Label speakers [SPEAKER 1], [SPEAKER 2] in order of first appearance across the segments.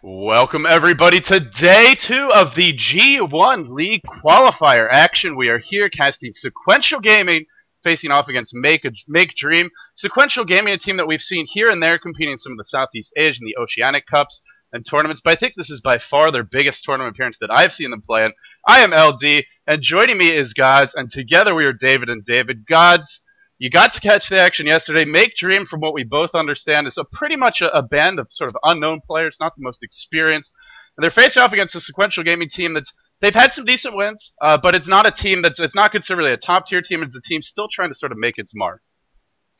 [SPEAKER 1] Welcome everybody to day 2 of the G-1 League Qualifier action. We are here casting Sequential Gaming, facing off against makeDream. Sequential Gaming, a team that we've seen here and there competing in some of the Southeast Asia and the Oceanic Cups and tournaments, but I think this is by far their biggest tournament appearance that I've seen them play in. I am LD, and joining me is GoDz, and together we are David and David. GoDz, you got to catch the action yesterday. makeDream, from what we both understand, is pretty much a band of sort of unknown players, not the most experienced. And they're facing off against a Sequential Gaming team they've had some decent wins, but it's not a team it's not considered really a top-tier team. It's a team still trying to sort of make its mark.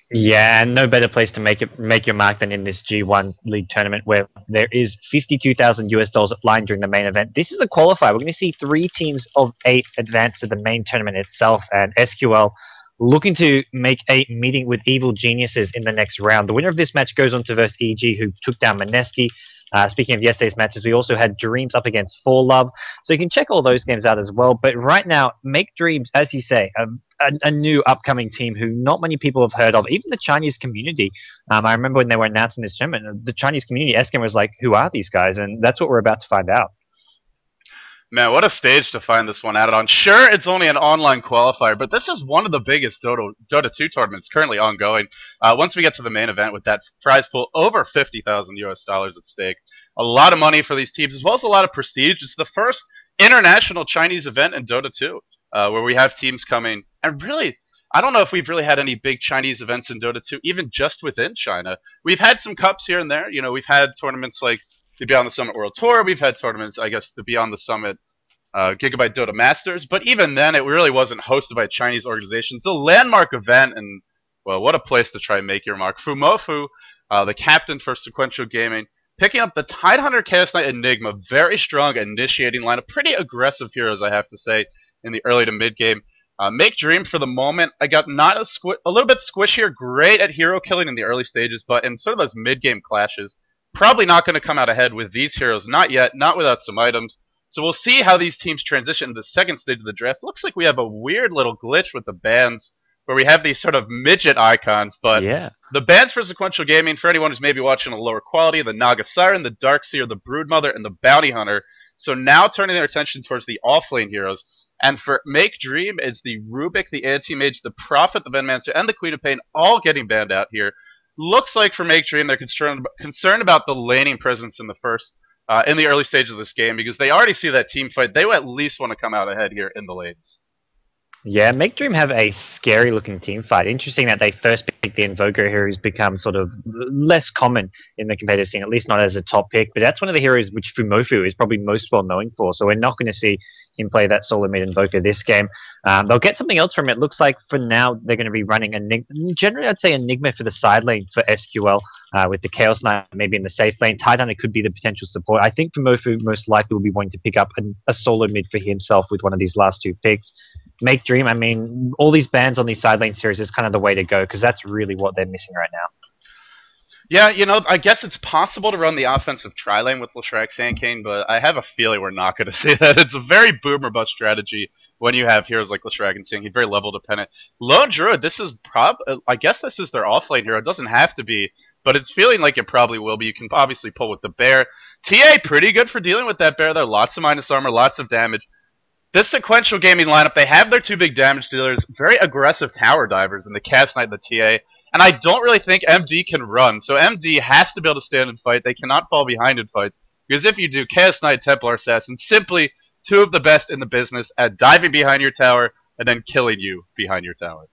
[SPEAKER 2] Yeah, and no better place to make your mark than in this G1 League tournament, where there is $52,000 line during the main event. This is a qualifier. We're going to see 3 teams of 8 advance to the main tournament itself, and SQL looking to make a meeting with Evil Geniuses in the next round. The winner of this match goes on to verse EG, who took down Maneski. Speaking of yesterday's matches, we also had Dreams up against For Love, so you can check all those games out as well. But right now, makeDreams, as you say, a new upcoming team who not many people have heard of, even the Chinese community. I remember when they were announcing this tournament, the Chinese community, SKM was like, who are these guys? And that's what we're about to find out.
[SPEAKER 1] Man, what a stage to find this one out on. Sure, it's only an online qualifier, but this is one of the biggest Dota 2 tournaments currently ongoing. Once we get to the main event with that prize pool over $50,000 at stake, a lot of money for these teams, as well as a lot of prestige. It's the first international Chinese event in Dota 2, where we have teams coming. And really, I don't know if we've really had any big Chinese events in Dota 2, even just within China. We've had some cups here and there. You know, we've had tournaments like the Beyond the Summit World Tour. We've had tournaments, I guess, the Beyond the Summit Gigabyte Dota Masters, but even then it really wasn't hosted by a Chinese organization. It's a landmark event, and well, what a place to try and make your mark. Fumofu, the captain for Sequential Gaming, picking up the Tidehunter Chaos Knight Enigma, very strong initiating lineup, pretty aggressive heroes, I have to say, in the early to mid game. makeDream, for the moment, I got not a little bit squishier, great at hero killing in the early stages, but in sort of those mid game clashes, probably not going to come out ahead with these heroes, not yet, not without some items. So we'll see how these teams transition to the second stage of the draft. Looks like we have a weird little glitch with the bands where we have these sort of midget icons, but yeah. The bands for Sequential Gaming, for anyone who's maybe watching a lower quality, the Naga Siren, the Darkseer, the Broodmother, and the Bounty Hunter. So now turning their attention towards the off-lane heroes. And for makeDream, it's the Rubik, the Anti-Mage, the Prophet, the Venmancer, and the Queen of Pain all getting banned out here. Looks like for makeDream, they're concerned about the laning presence in the early stages of this game, because they already see that team fight. They will at least want to come out ahead here in the lanes.
[SPEAKER 2] Yeah, makeDream have a scary-looking team fight. Interesting that they first picked the Invoker here, who's become sort of less common in the competitive scene, at least not as a top pick. But that's one of the heroes which Fumofu is probably most well-known for, so we're not going to see him play that solo mid Invoker this game. They'll get something else from it. Looks like for now they're going to be running generally I'd say Enigma for the side lane for SQL, with the Chaos Knight maybe in the safe lane. Tidehunter could be the potential support. I think Fumofu most likely will be wanting to pick up a solo mid for himself with one of these last 2 picks. makeDream, I mean, all these bans on these side lane series is kind of the way to go, because that's really what they're missing right now.
[SPEAKER 1] Yeah, you know, I guess it's possible to run the offensive tri-lane with Leshrac Sandcane, but I have a feeling we're not going to see that. It's a very boom or bust strategy when you have heroes like Leshrac and Sandcane, very level dependent. Lone Druid, this is I guess this is their off-lane hero. It doesn't have to be, but it's feeling like it probably will be. You can obviously pull with the Bear. TA, pretty good for dealing with that Bear, though. Lots of minus armor, lots of damage. This Sequential Gaming lineup, they have their 2 big damage dealers, very aggressive tower divers in the Chaos Knight and the TA, and I don't really think MD can run, so MD has to be able to stand and fight. They cannot fall behind in fights, because if you do, Chaos Knight, Templar Assassin, simply 2 of the best in the business at diving behind your tower and then killing you behind your tower.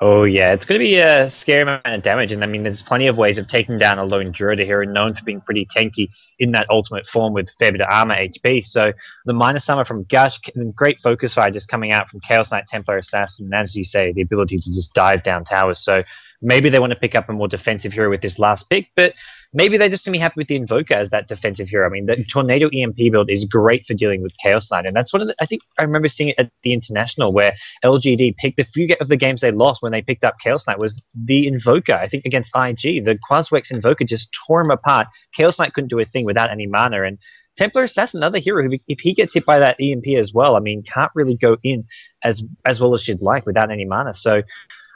[SPEAKER 2] Oh yeah, it's going to be a scary amount of damage, and I mean, there's plenty of ways of taking down a lone Druid, a hero known for being pretty tanky in that ultimate form with fair bit of armor HP. So the minus armor from Gush, and great focus fire just coming out from Chaos Knight, Templar Assassin, and as you say, the ability to just dive down towers. So maybe they want to pick up a more defensive hero with this last pick, but maybe they're just going to be happy with the Invoker as that defensive hero. I mean, the Tornado EMP build is great for dealing with Chaos Knight, and that's one of the, I think I remember seeing it at the International, where LGD picked a few of the games they lost when they picked up Chaos Knight was the Invoker. I think against IG, the Quaswex Invoker just tore him apart. Chaos Knight couldn't do a thing without any mana, and Templar Assassin, another hero who, if he gets hit by that EMP as well, I mean, can't really go in as well as you'd like without any mana. So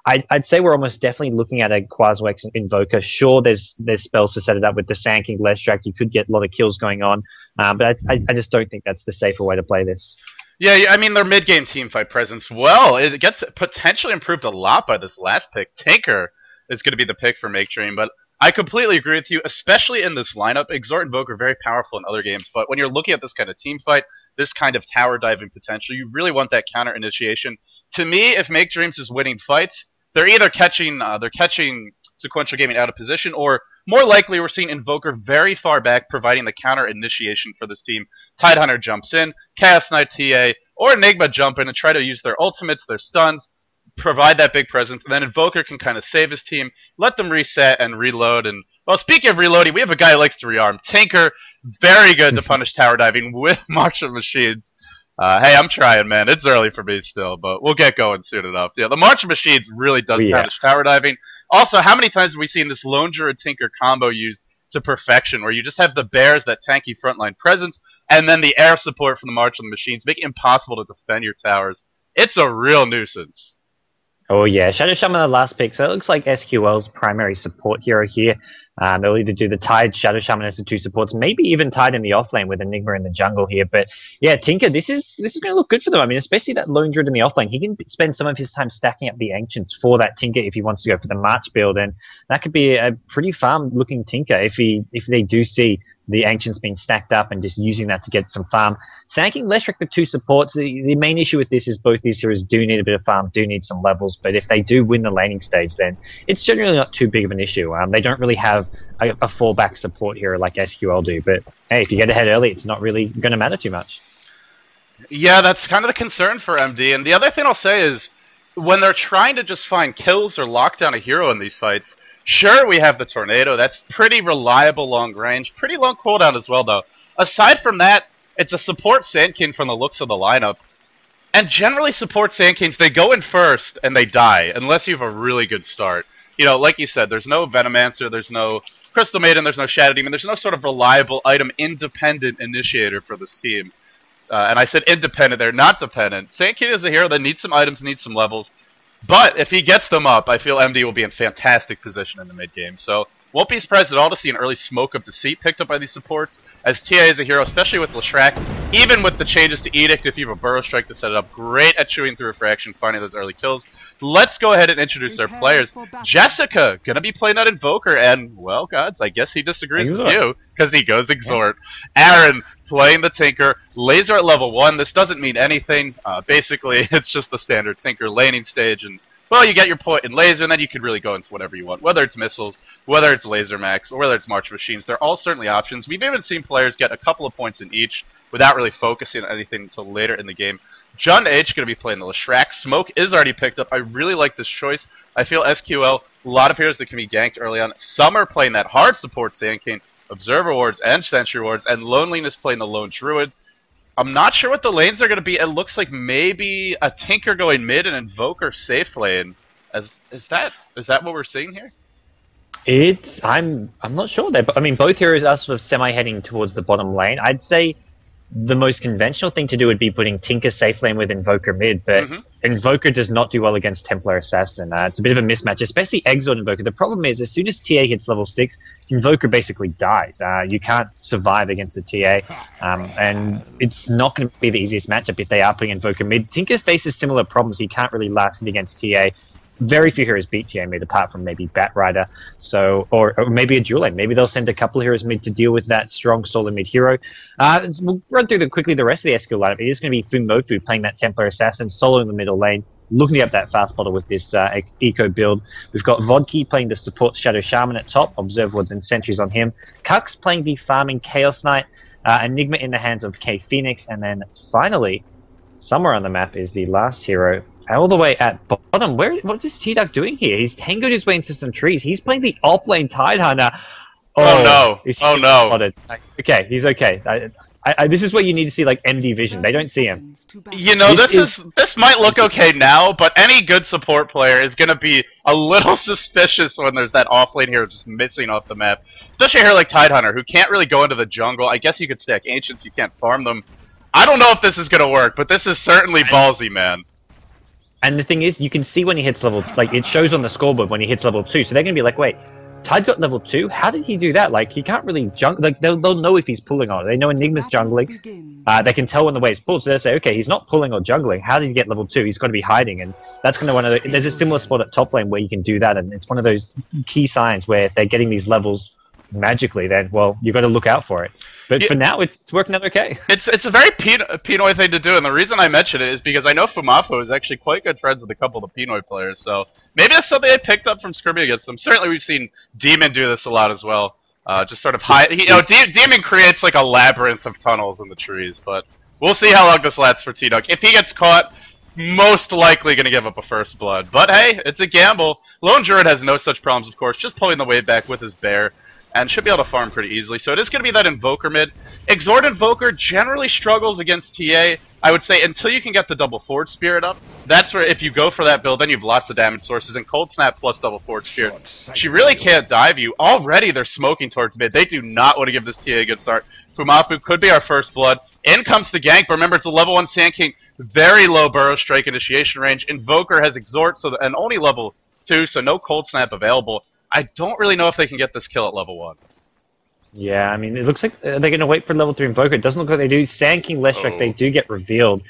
[SPEAKER 2] I'd say we're almost definitely looking at a Quaswex Invoker. Sure, there's spells to set it up with the Sand King Leshrac. You could get a lot of kills going on, but I just don't think that's the safer way to play this.
[SPEAKER 1] Yeah, I mean, their mid-game teamfight presence, well, it gets potentially improved a lot by this last pick. Tinker is going to be the pick for makeDream, but I completely agree with you, especially in this lineup. Exort and Invoker are very powerful in other games, but when you're looking at this kind of team fight, this kind of tower diving potential, you really want that counter initiation. To me, if makeDreams is winning fights, they're either catching Sequential Gaming out of position, or more likely we're seeing Invoker very far back providing the counter initiation for this team. Tidehunter jumps in, Chaos Knight TA, or Enigma jump in and try to use their ultimates, their stuns, provide that big presence, and then Invoker can kind of save his team, let them reset and reload. And, well, speaking of reloading, we have a guy who likes to rearm. Tinker, very good to punish tower diving with March of Machines. Hey, I'm trying, man. It's early for me still, but we'll get going soon enough. Yeah, the March of Machines really does punish tower diving. Also, how many times have we seen this Lone Druid Tinker combo used to perfection, where you just have the bears, that tanky frontline presence, and then the air support from the March of the Machines, make it impossible to defend your towers. It's a real nuisance.
[SPEAKER 2] Oh yeah, Shadow Shaman the last pick, so it looks like SQL's primary support hero here. They'll either do the Tide, Shadow Shaman as the two supports, maybe even Tide in the offlane with Enigma in the jungle here. But yeah, Tinker, this is going to look good for them. I mean, especially that Lone Druid in the offlane. He can spend some of his time stacking up the Ancients for that Tinker if he wants to go for the March build, and that could be a pretty farm-looking Tinker if they do see the Ancients being stacked up and just using that to get some farm. Sand King Leshrac, the two supports, the main issue with this is both these heroes do need a bit of farm, do need some levels, but if they do win the laning stage, then it's generally not too big of an issue. They don't really have a fallback support hero like SQL do, but hey, if you get ahead early, it's not really going to matter too much.
[SPEAKER 1] Yeah, that's kind of the concern for MD, and the other thing I'll say is, when they're trying to just find kills or lock down a hero in these fights, sure, we have the Tornado. That's pretty reliable long range. Pretty long cooldown as well, though. Aside from that, it's a support Sand King from the looks of the lineup. And generally, support Sand Kings, they go in first and they die, unless you have a really good start. You know, like you said, there's no Venomancer, there's no Crystal Maiden, there's no Shadow Demon, there's no sort of reliable item independent initiator for this team. And I said independent, they're not dependent. Sand King is a hero that needs some items, needs some levels. But if he gets them up, I feel MD will be in fantastic position in the mid-game. So, won't be surprised at all to see an early Smoke of Deceit picked up by these supports, as TA is a hero, especially with Leshrac. Even with the changes to Edict, if you have a Burrow Strike to set it up, great at chewing through a fraction, finding those early kills. Let's go ahead and introduce our players. Jessica, gonna be playing that Invoker, and, well, gods, I guess he disagrees with you, because he goes Exort. Aaron, playing the Tinker, Laser at level 1. This doesn't mean anything. Basically, it's just the standard Tinker laning stage, and, well, you get your point in Laser, and then you can really go into whatever you want. Whether it's missiles, whether it's Laser Max, or whether it's March Machines, they're all certainly options. We've even seen players get a couple of points in each without really focusing on anything until later in the game. John H. going to be playing the Leshrac. Smoke is already picked up. I really like this choice. I feel SQL, a lot of heroes that can be ganked early on. Some are playing that hard support Sand King, Observer Wards, and Sentry Wards, and Loneliness playing the Lone Druid. I'm not sure what the lanes are going to be. It looks like maybe a Tinker going mid and Invoker safe lane. Is that what we're seeing here?
[SPEAKER 2] I'm not sure there, but I mean both heroes are sort of semi heading towards the bottom lane. I'd say the most conventional thing to do would be putting Tinker safe lane with Invoker mid, but Invoker does not do well against Templar Assassin. It's a bit of a mismatch, especially Exort Invoker. The problem is, as soon as TA hits level 6, Invoker basically dies. You can't survive against a TA, and it's not going to be the easiest matchup if they are putting Invoker mid. Tinker faces similar problems. He can't really last hit against TA. Very few heroes beat TA mid, apart from maybe Batrider, or maybe a dual lane. Maybe they'll send a couple of heroes mid to deal with that strong solo mid hero. We'll run through quickly the rest of the SQ lineup. It is going to be Fumofu playing that Templar Assassin, solo in the middle lane, looking up that fast bottle with this eco build. We've got Vodki playing the support Shadow Shaman at top, Observe Wards and Sentries on him. Kux playing the farming Chaos Knight, Enigma in the hands of K Phoenix, and then finally, somewhere on the map is the last hero, all the way at bottom. What is T-Duck doing here? He's tangled his way into some trees. He's playing the offlane Tidehunter.
[SPEAKER 1] Oh no.
[SPEAKER 2] Spotted. Okay, he's okay. This is where you need to see like MD vision. They don't see him.
[SPEAKER 1] You know, this might look okay now, but any good support player is going to be a little suspicious when there's that offlane hero just missing off the map. Especially a hero like Tidehunter, who can't really go into the jungle. I guess you could stack Ancients, you can't farm them. I don't know if this is going to work, but this is certainly ballsy, man.
[SPEAKER 2] And the thing is, you can see when he hits level, like, it shows on the scoreboard when he hits level 2, so they're going to be like, wait, Tide got level 2? How did he do that? Like, he can't really jungle, like, they'll know if he's pulling on it. They know Enigma's jungling, they can tell when the wave's pulled, so they'll say, okay, he's not pulling or jungling, how did he get level 2? He's got to be hiding, and that's going to one of the, there's a similar spot at top lane where you can do that, and it's one of those key signs where if they're getting these levels magically, then, well, you've got to look out for it. But for now, it's working out okay.
[SPEAKER 1] It's a very Pinoy thing to do, and the reason I mention it is because I know Fumafo is actually quite good friends with a couple of the Pinoy players, so maybe that's something I picked up from scrimming against them. Certainly we've seen Demon do this a lot as well. Just sort of hide. Demon creates like a labyrinth of tunnels in the trees, but we'll see how long this lasts for T-Duck. If he gets caught, most likely going to give up a first blood. But hey, it's a gamble. Lone Druid has no such problems, of course, just pulling the wave back with his bear, and should be able to farm pretty easily. So it is going to be that Invoker mid. Exhort Invoker generally struggles against TA, I would say, until you can get the double Forward Spirit up. That's where, if you go for that build, then you have lots of damage sources, and Cold Snap plus double Forward Spirit. She really can't dive you. Already they're smoking towards mid. They do not want to give this TA a good start. Fumafu could be our first blood. In comes the gank, but remember it's a level 1 Sand King. Very low Burrow Strike initiation range. Invoker has Exhort, and only level 2, so no Cold Snap available. I don't really know if they can get this kill at level 1.
[SPEAKER 2] Yeah, I mean, it looks like they're going to wait for level 3 Invoker. It doesn't look like they do. Sand King, Leshrac, they do get revealed.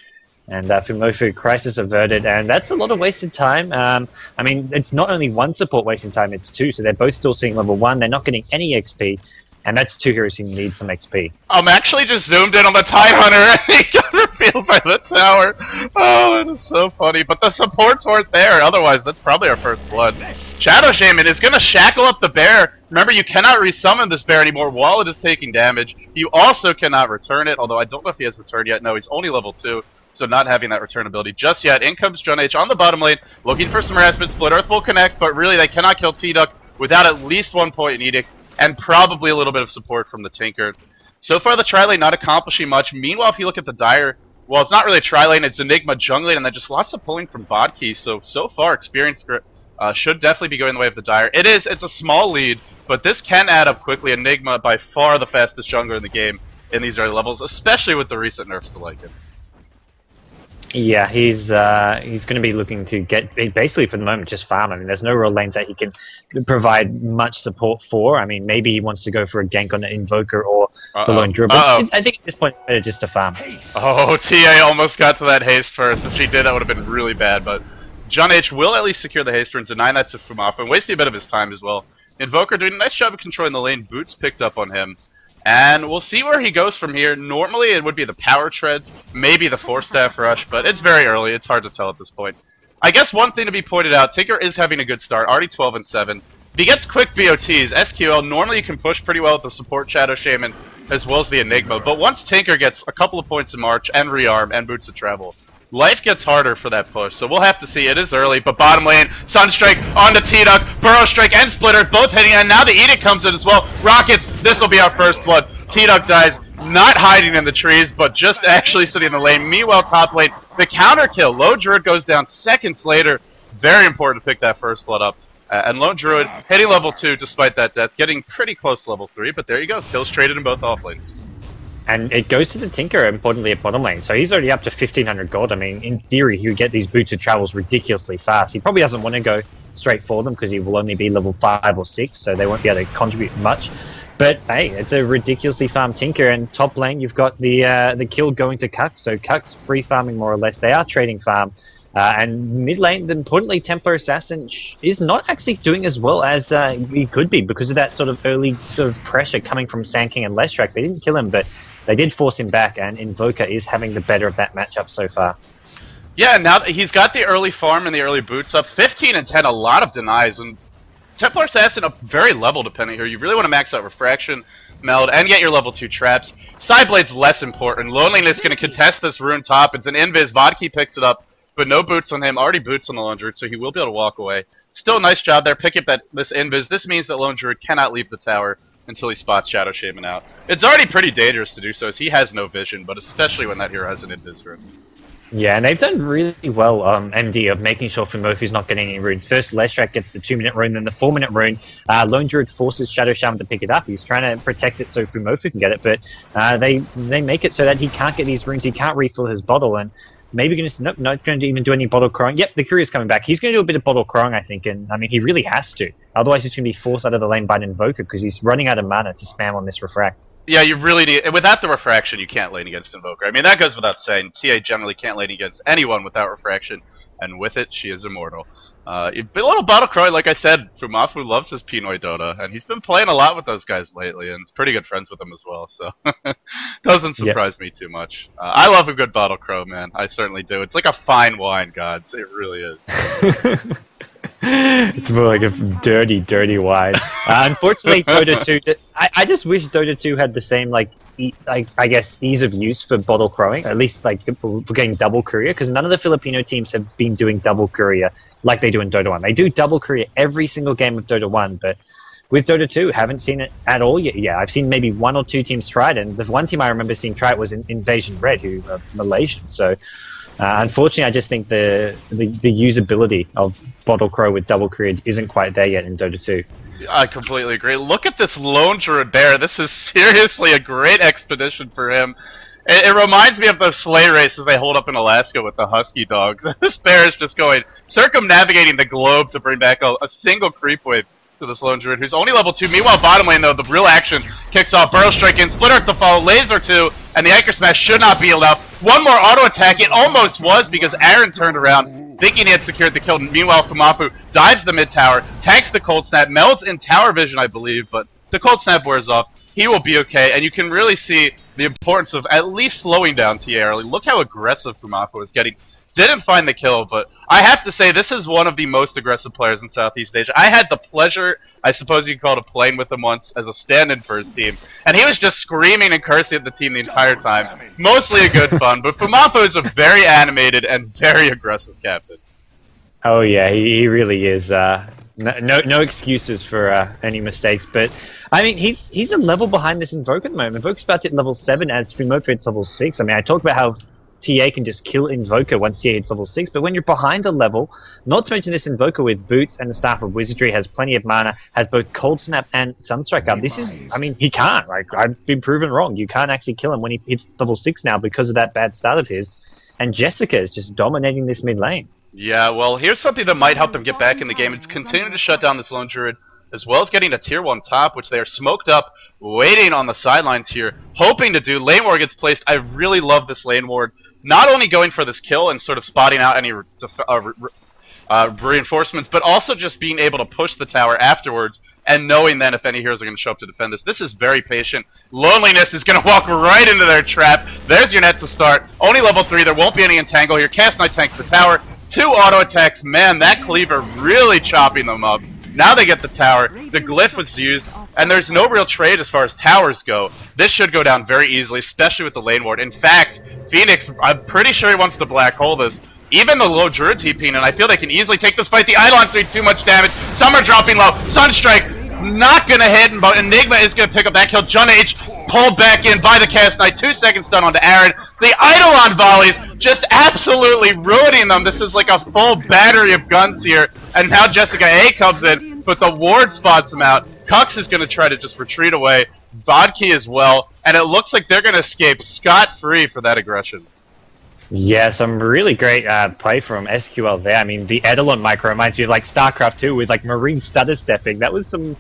[SPEAKER 2] And Fumofu, Crisis averted, and that's a lot of wasted time. I mean, it's not only one support wasting time, it's 2, so they're both still seeing level 1. They're not getting any XP, and that's 2 heroes who need some XP. I'm
[SPEAKER 1] actually just zoomed in on the Tide Hunter, and he got revealed by the tower. Oh, that is so funny. But the supports weren't there, otherwise that's probably our first blood. Shadow Shaman is going to shackle up the bear. Remember, you cannot resummon this bear anymore while it is taking damage. You also cannot return it, although I don't know if he has returned yet. No, he's only level 2, so not having that return ability just yet. In comes John H on the bottom lane, looking for some harassment. Split Earth will connect, but really they cannot kill T-Duck without at least 1 point in Edict, and probably a little bit of support from the Tinker. So far, the tri-lane not accomplishing much. Meanwhile, if you look at the Dire, well, it's not really a tri-lane, it's Enigma jungling, and then just lots of pulling from bot keys. So far, Experience Grip should definitely be going the way of the Dire. It's a small lead, but this can add up quickly. Enigma, by far the fastest jungler in the game in these early levels, especially with the recent nerfs to Lycan.
[SPEAKER 2] Yeah, he's going to be looking to get, basically for the moment, just farm. I mean, there's no real lanes that he can provide much support for. I mean, maybe he wants to go for a gank on an Invoker or the Lone Druid. I think at this point, it's better just to farm.
[SPEAKER 1] Oh, TA almost got to that haste first. If she did, that would have been really bad, but John H will at least secure the haste and deny that to Fumafu, and wasting a bit of his time as well. Invoker doing a nice job of controlling the lane. Boots picked up on him. And we'll see where he goes from here. Normally it would be the power treads, maybe the 4-staff rush, but it's very early. It's hard to tell at this point. I guess one thing to be pointed out, Tinker is having a good start, already 12-7. If he gets quick BOTs, SQL, normally you can push pretty well with the support Shadow Shaman as well as the Enigma, but once Tinker gets a couple of points in March and rearm and Boots of Travel, life gets harder for that push, so we'll have to see. It is early, but bottom lane, Sunstrike onto T-Duck, Burrow Strike and Splitter both hitting, and now the Edict comes in as well. Rockets, this will be our first blood. T-Duck dies, not hiding in the trees, but just actually sitting in the lane. Meanwhile, top lane, the counter kill. Lone Druid goes down seconds later. Very important to pick that first blood up. And Lone Druid hitting level 2 despite that death, getting pretty close to level 3, but there you go. Kills traded in both off lanes.
[SPEAKER 2] And it goes to the Tinker, importantly, at bottom lane. So he's already up to 1,500 gold. I mean, in theory, he would get these Boots of Travels ridiculously fast. He probably doesn't want to go straight for them because he will only be level 5 or 6, so they won't be able to contribute much. But hey, it's a ridiculously farmed Tinker, and top lane you've got the kill going to Cuck, so Cuck's free farming more or less. They are trading farm. And mid lane, importantly, Templar Assassin is not actually doing as well as he could be because of that sort of early sort of pressure coming from Sand King and Leshrac. They didn't kill him, but they did force him back, and Invoker is having the better of that matchup so far.
[SPEAKER 1] Yeah, now that he's got the early farm and the early boots up, 15 and 10, a lot of denies, and Templar Assassin a very level dependent here. You really want to max out Refraction, Meld, and get your level 2 traps. Sideblade's less important. Loneliness going to contest this rune top. It's an invis. Vodki picks it up, but no boots on him. Already boots on the Lone Druid, so he will be able to walk away. Still a nice job there. Pick up this invis. This means that Lone Druid cannot leave the tower until he spots Shadow Shaman out. It's already pretty dangerous to do so, as he has no vision, but especially when that hero has an invis rune.
[SPEAKER 2] Yeah, and they've done really well, MD, of making sure Fumofu's not getting any runes. First, Leshrac gets the 2-minute rune, then the 4-minute rune. Lone Druid forces Shadow Shaman to pick it up. He's trying to protect it so Fumofu can get it, but they make it so that he can't get these runes, he can't refill his bottle, and Maybe going to nope, not going to even do any bottle crowing. Yep, the Courier's coming back. He's going to do a bit of bottle crowing, I think, and I mean he really has to. Otherwise, he's going to be forced out of the lane by an Invoker because he's running out of mana to spam on this refract.
[SPEAKER 1] Yeah, you really need. Without the refraction, you can't lane against Invoker. I mean, that goes without saying. TA generally can't lane against anyone without refraction, and with it, she is immortal. A little bottle crowing, like I said, Fumafu loves his Pinoy Dota, and he's been playing a lot with those guys lately, and he's pretty good friends with them as well, so doesn't surprise me too much. I love a good bottle crow, man. I certainly do. It's like a fine wine, GoDz. It really is.
[SPEAKER 2] It's more like a dirty, dirty wine. Unfortunately, Dota 2. I just wish Dota 2 had the same I guess ease of use for bottle crowing, at least like for getting double courier, because none of the Filipino teams have been doing double courier like they do in Dota 1. They do double courier every single game of Dota 1, but with Dota 2, haven't seen it at all yet. Yeah, I've seen maybe 1 or 2 teams try it, and the one team I remember seeing try it was Invasion Red, who are Malaysian. So unfortunately, I just think the usability of bottle crow with double courier isn't quite there yet in Dota 2.
[SPEAKER 1] I completely agree. Look at this lone druid bear. This is seriously a great expedition for him. It reminds me of those sleigh races they hold up in Alaska with the husky dogs. This bear is just going, circumnavigating the globe to bring back a single creep wave to this lone druid, who's only level 2. Meanwhile, bottom lane, though, the real action kicks off. Burrow Strike in, Split Earth to follow, Laser 2, and the Anchor Smash should not be enough. One more auto attack. It almost was because Aaron turned around, thinking he had secured the kill. Meanwhile, Fumafu dives the mid tower, tanks the Cold Snap, melds in tower vision, I believe, but the Cold Snap wears off. He will be okay, and you can really see the importance of at least slowing down TA early. Look how aggressive Fumafu is getting. Didn't find the kill, but I have to say this is one of the most aggressive players in Southeast Asia. I had the pleasure, I suppose you could call it, playing with him once as a stand-in for his team, and he was just screaming and cursing at the team the entire time. Mostly a good fun, but Fumafu is a very animated and very aggressive captain.
[SPEAKER 2] Oh yeah, he really is. No excuses for any mistakes, but I mean he's a level behind this Invoker at the moment. Invoker's about to hit level 7 as Fumofu hits level 6. I mean, I talked about how TA can just kill Invoker once TA hits level 6, but when you're behind a level, not to mention this Invoker with Boots and the Staff of Wizardry, has plenty of mana, has both Cold Snap and Sunstrike up. This is, I mean, he can't. Like, I've been proven wrong. You can't actually kill him when he hits level 6 now because of that bad start of his, and Jessica is just dominating this mid lane.
[SPEAKER 1] Yeah, well, here's something that might help them get back in the game. It's continuing to shut down this lone druid, as well as getting a tier 1 top, which they are smoked up, waiting on the sidelines here, hoping to do. Lane ward gets placed. I really love this lane ward. Not only going for this kill and sort of spotting out any reinforcements, but also just being able to push the tower afterwards and knowing then if any heroes are going to show up to defend this. This is very patient. Loneliness is going to walk right into their trap. There's your net to start. Only level 3. There won't be any entangle here. Cast Knight tanks the tower. 2 auto attacks. Man, that cleaver really chopping them up. Now they get the tower. The glyph was used, and there's no real trade as far as towers go. This should go down very easily, especially with the lane ward. In fact, Phoenix, I'm pretty sure he wants to black hole this. Even the low Druid TPing, and I feel they can easily take this fight. The Eidolon's doing too much damage. Some are dropping low. Sunstrike not gonna hit, but Enigma is gonna pick up that kill. Junna H pulled back in by the Cast Knight. 2 seconds stun onto Aaron. The Eidolon volleys just absolutely ruining them. This is like a full battery of guns here. And now Jessica A comes in, but the ward spots him out. Kux is gonna try to just retreat away. Vodkey as well. And it looks like they're gonna escape scot-free for that aggression.
[SPEAKER 2] Yeah, some really great play from SQL there. I mean, the Eidolon micro reminds me of like StarCraft 2 with like Marine stutter stepping. That was some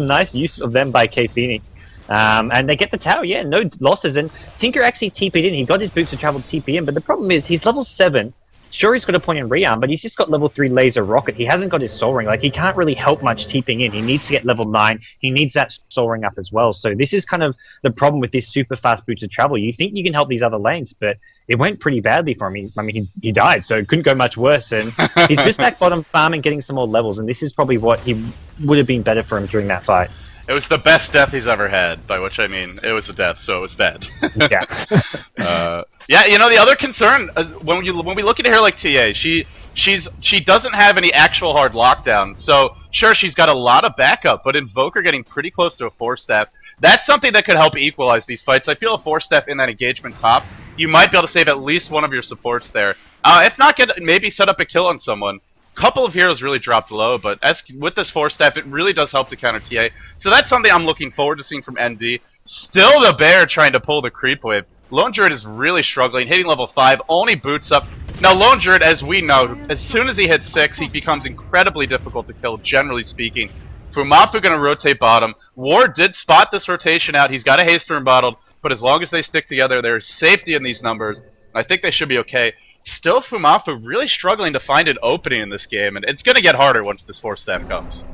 [SPEAKER 2] nice use of them by K Phoenix. And they get the tower, yeah, no losses. And Tinker actually TP'd in. He got his boots to travel TP in, but the problem is he's level 7. Sure, he's got a point in rearm, but he's just got level 3 laser rocket. He hasn't got his soul ring. Like, he can't really help much TPing in. He needs to get level 9. He needs that soul ring up as well. So this is kind of the problem with this super fast boot to travel. You think you can help these other lanes, but it went pretty badly for him. I mean, he died, so it couldn't go much worse. And he's just back bottom farming, getting some more levels, and this is probably what he would have been better for him during that fight.
[SPEAKER 1] It was the best death he's ever had, by which I mean it was a death, so it was bad.
[SPEAKER 2] Yeah.
[SPEAKER 1] Yeah, you know, the other concern when we look at a hero like TA, she doesn't have any actual hard lockdown. So sure, she's got a lot of backup, but Invoker getting pretty close to a 4-step. That's something that could help equalize these fights. I feel a 4-step in that engagement top, you might be able to save at least one of your supports there. If not, maybe set up a kill on someone. Couple of heroes really dropped low, but with this 4-step, it really does help to counter TA. So that's something I'm looking forward to seeing from ND. Still the bear trying to pull the creep wave. Lone Druid is really struggling, hitting level 5, only boots up Now, Lone Druid, as we know, as soon as he hits 6, he becomes incredibly difficult to kill, generally speaking. Fumafu going to rotate bottom. Ward did spot this rotation out. He's got a haste room bottled, but as long as they stick together, there's safety in these numbers. I think they should be okay. Still, Fumafu really struggling to find an opening in this game, and it's going to get harder once this 4-staff comes.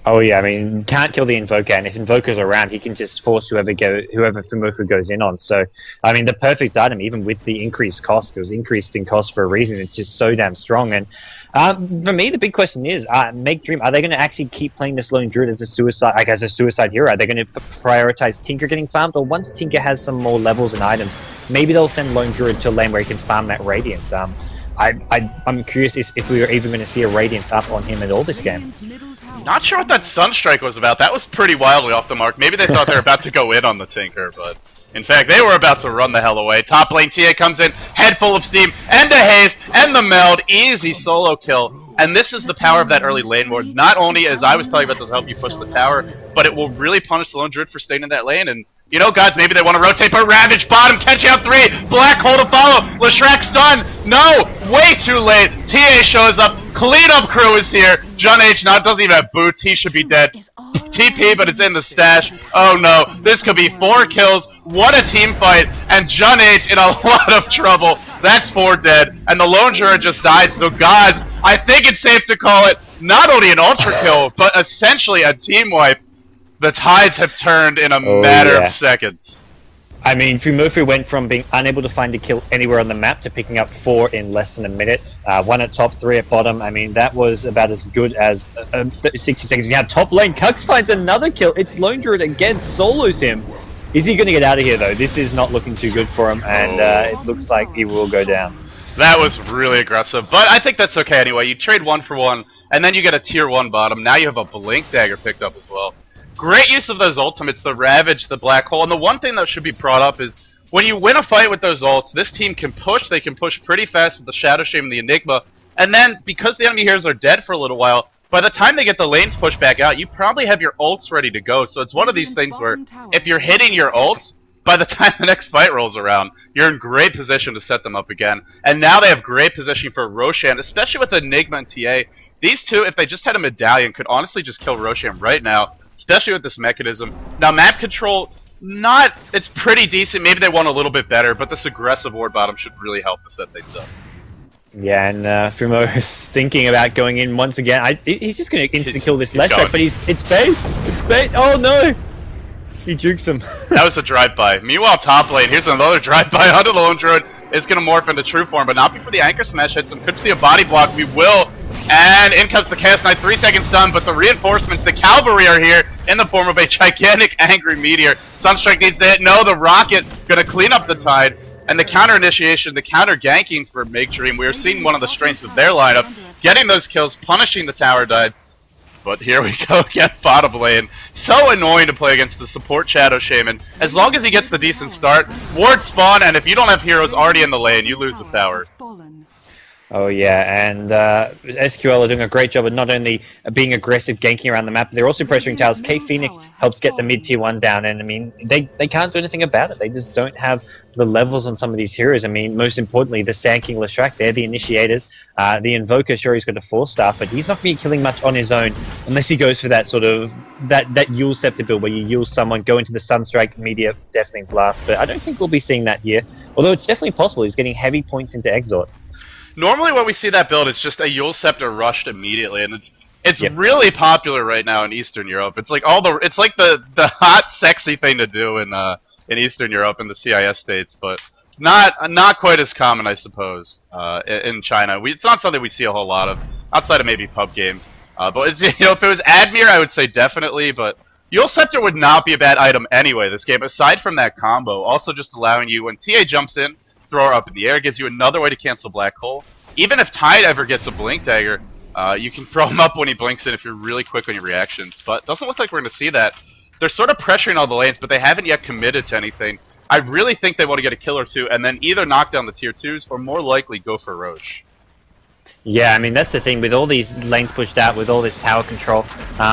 [SPEAKER 2] Oh yeah, I mean, can't kill the Invoker, and if Invoker's around, he can just force whoever Fumafu goes in on. So, I mean, the perfect item, even with the increased cost, it was increased in cost for a reason. It's just so damn strong. And for me, the big question is, makeDream, are they going to actually keep playing this Lone Druid as a suicide hero? Are they going to prioritize Tinker getting farmed, or once Tinker has some more levels and items, maybe they'll send Lone Druid to a lane where he can farm that Radiance? I'm curious if we were even going to see a Radiance up on him at all this game.
[SPEAKER 1] Not sure what that Sunstrike was about. That was pretty wildly off the mark. Maybe they thought they were about to go in on the Tinker, but in fact, they were about to run the hell away. Top lane, TA comes in, head full of steam, and a haste, and the meld. Easy solo kill. And this is the power of that early lane ward. Not only, as I was telling you about, does help you push the tower, but it will really punish the Lone Druid for staying in that lane. And you know, gods, maybe they want to rotate, but Ravage bottom, catching out 3, Black Hole to follow, Leshrac stun, no, way too late, TA shows up, cleanup crew is here, John H doesn't even have boots, he should be dead, TP, but it's in the stash, oh no, this could be 4 kills, what a team fight, and John H in a lot of trouble, that's 4 dead, and the Lone Druid just died, so gods, I think it's safe to call it not only an ultra kill, but essentially a team wipe. The tides have turned in a matter of seconds.
[SPEAKER 2] I mean, Fumafu went from being unable to find a kill anywhere on the map to picking up 4 in less than a minute. 1 at top, 3 at bottom. I mean, that was about as good as 60 seconds. You have top lane. Kux finds another kill. It's Lone Druid again, solos him. Is he going to get out of here, though? This is not looking too good for him, and it looks like he will go down.
[SPEAKER 1] That was really aggressive, but I think that's okay anyway. You trade 1 for 1, and then you get a tier 1 bottom. Now you have a Blink Dagger picked up as well. Great use of those ultimates, the Ravage, the Black Hole, and the one thing that should be brought up is when you win a fight with those ults, this team can push, they can push pretty fast with the Shadow Shame and the Enigma, and then, because the enemy heroes are dead for a little while, by the time they get the lanes pushed back out, you probably have your ults ready to go, so it's one of these things where, if you're hitting your ults, by the time the next fight rolls around, you're in great position to set them up again, and now they have great positioning for Roshan, especially with Enigma and TA. These two, if they just had a medallion, could honestly just kill Roshan right now, especially with this mechanism. Now, map control, it's pretty decent. Maybe they want a little bit better, but this aggressive ward bottom should really help to set things up.
[SPEAKER 2] Yeah, and Fumo is thinking about going in once again. He's just going to insta-kill this Leshrac, but it's bait! It's bait! Oh no! He jukes him.
[SPEAKER 1] That was a drive-by. Meanwhile, top lane, here's another drive-by onto the Lone Druid. It's going to morph into true form, but not before the Anchor Smash hits him. Could see a body block. We will. And in comes the Chaos Knight, 3 seconds stun, but the reinforcements, the cavalry are here in the form of a gigantic angry meteor. Sunstrike needs to hit. No, the rocket going to clean up the tide. And the counter initiation, the counter ganking for makeDream. We are seeing one of the strengths of their lineup. Getting those kills, punishing the tower dive. But here we go again, bottom lane. So annoying to play against the support Shadow Shaman. As long as he gets the decent start, ward spawn, and if you don't have heroes already in the lane, you lose the tower.
[SPEAKER 2] Oh yeah, and SQL are doing a great job of not only being aggressive, ganking around the map, but they're also pressuring towers. K-Phoenix helps get the mid-tier 1 down, and I mean, they can't do anything about it. They just don't have the levels on some of these heroes. I mean, most importantly, the Sand King Leshrac, they're the initiators. The Invoker, sure, he's got a 4-staff, but he's not going to be killing much on his own unless he goes for that sort of, that Yule Scepter build where you Yule someone, go into the Sunstrike, Meteor, deafening blast, but I don't think we'll be seeing that here. Although it's definitely possible, he's getting heavy points into Exort.
[SPEAKER 1] Normally when we see that build, it's just a Yule Scepter rushed immediately, and it's really popular right now in Eastern Europe. It's like it's like the hot, sexy thing to do in Eastern Europe, in the CIS states, but not quite as common, I suppose, in China. It's not something we see a whole lot of, outside of maybe pub games. But it's, if it was Admir, I would say definitely, but Yule Scepter would not be a bad item anyway this game, aside from that combo. Also just allowing you, when TA jumps in, throw her up in the air, gives you another way to cancel Black Hole. Even if Tide ever gets a Blink Dagger, you can throw him up when he blinks in if you're really quick on your reactions. But it doesn't look like we're going to see that. They're sort of pressuring all the lanes, but they haven't yet committed to anything. I really think they want to get a kill or two, and then either knock down the tier 2s, or more likely go for Roche.
[SPEAKER 2] Yeah, I mean, that's the thing. With all these lanes pushed out, with all this tower control,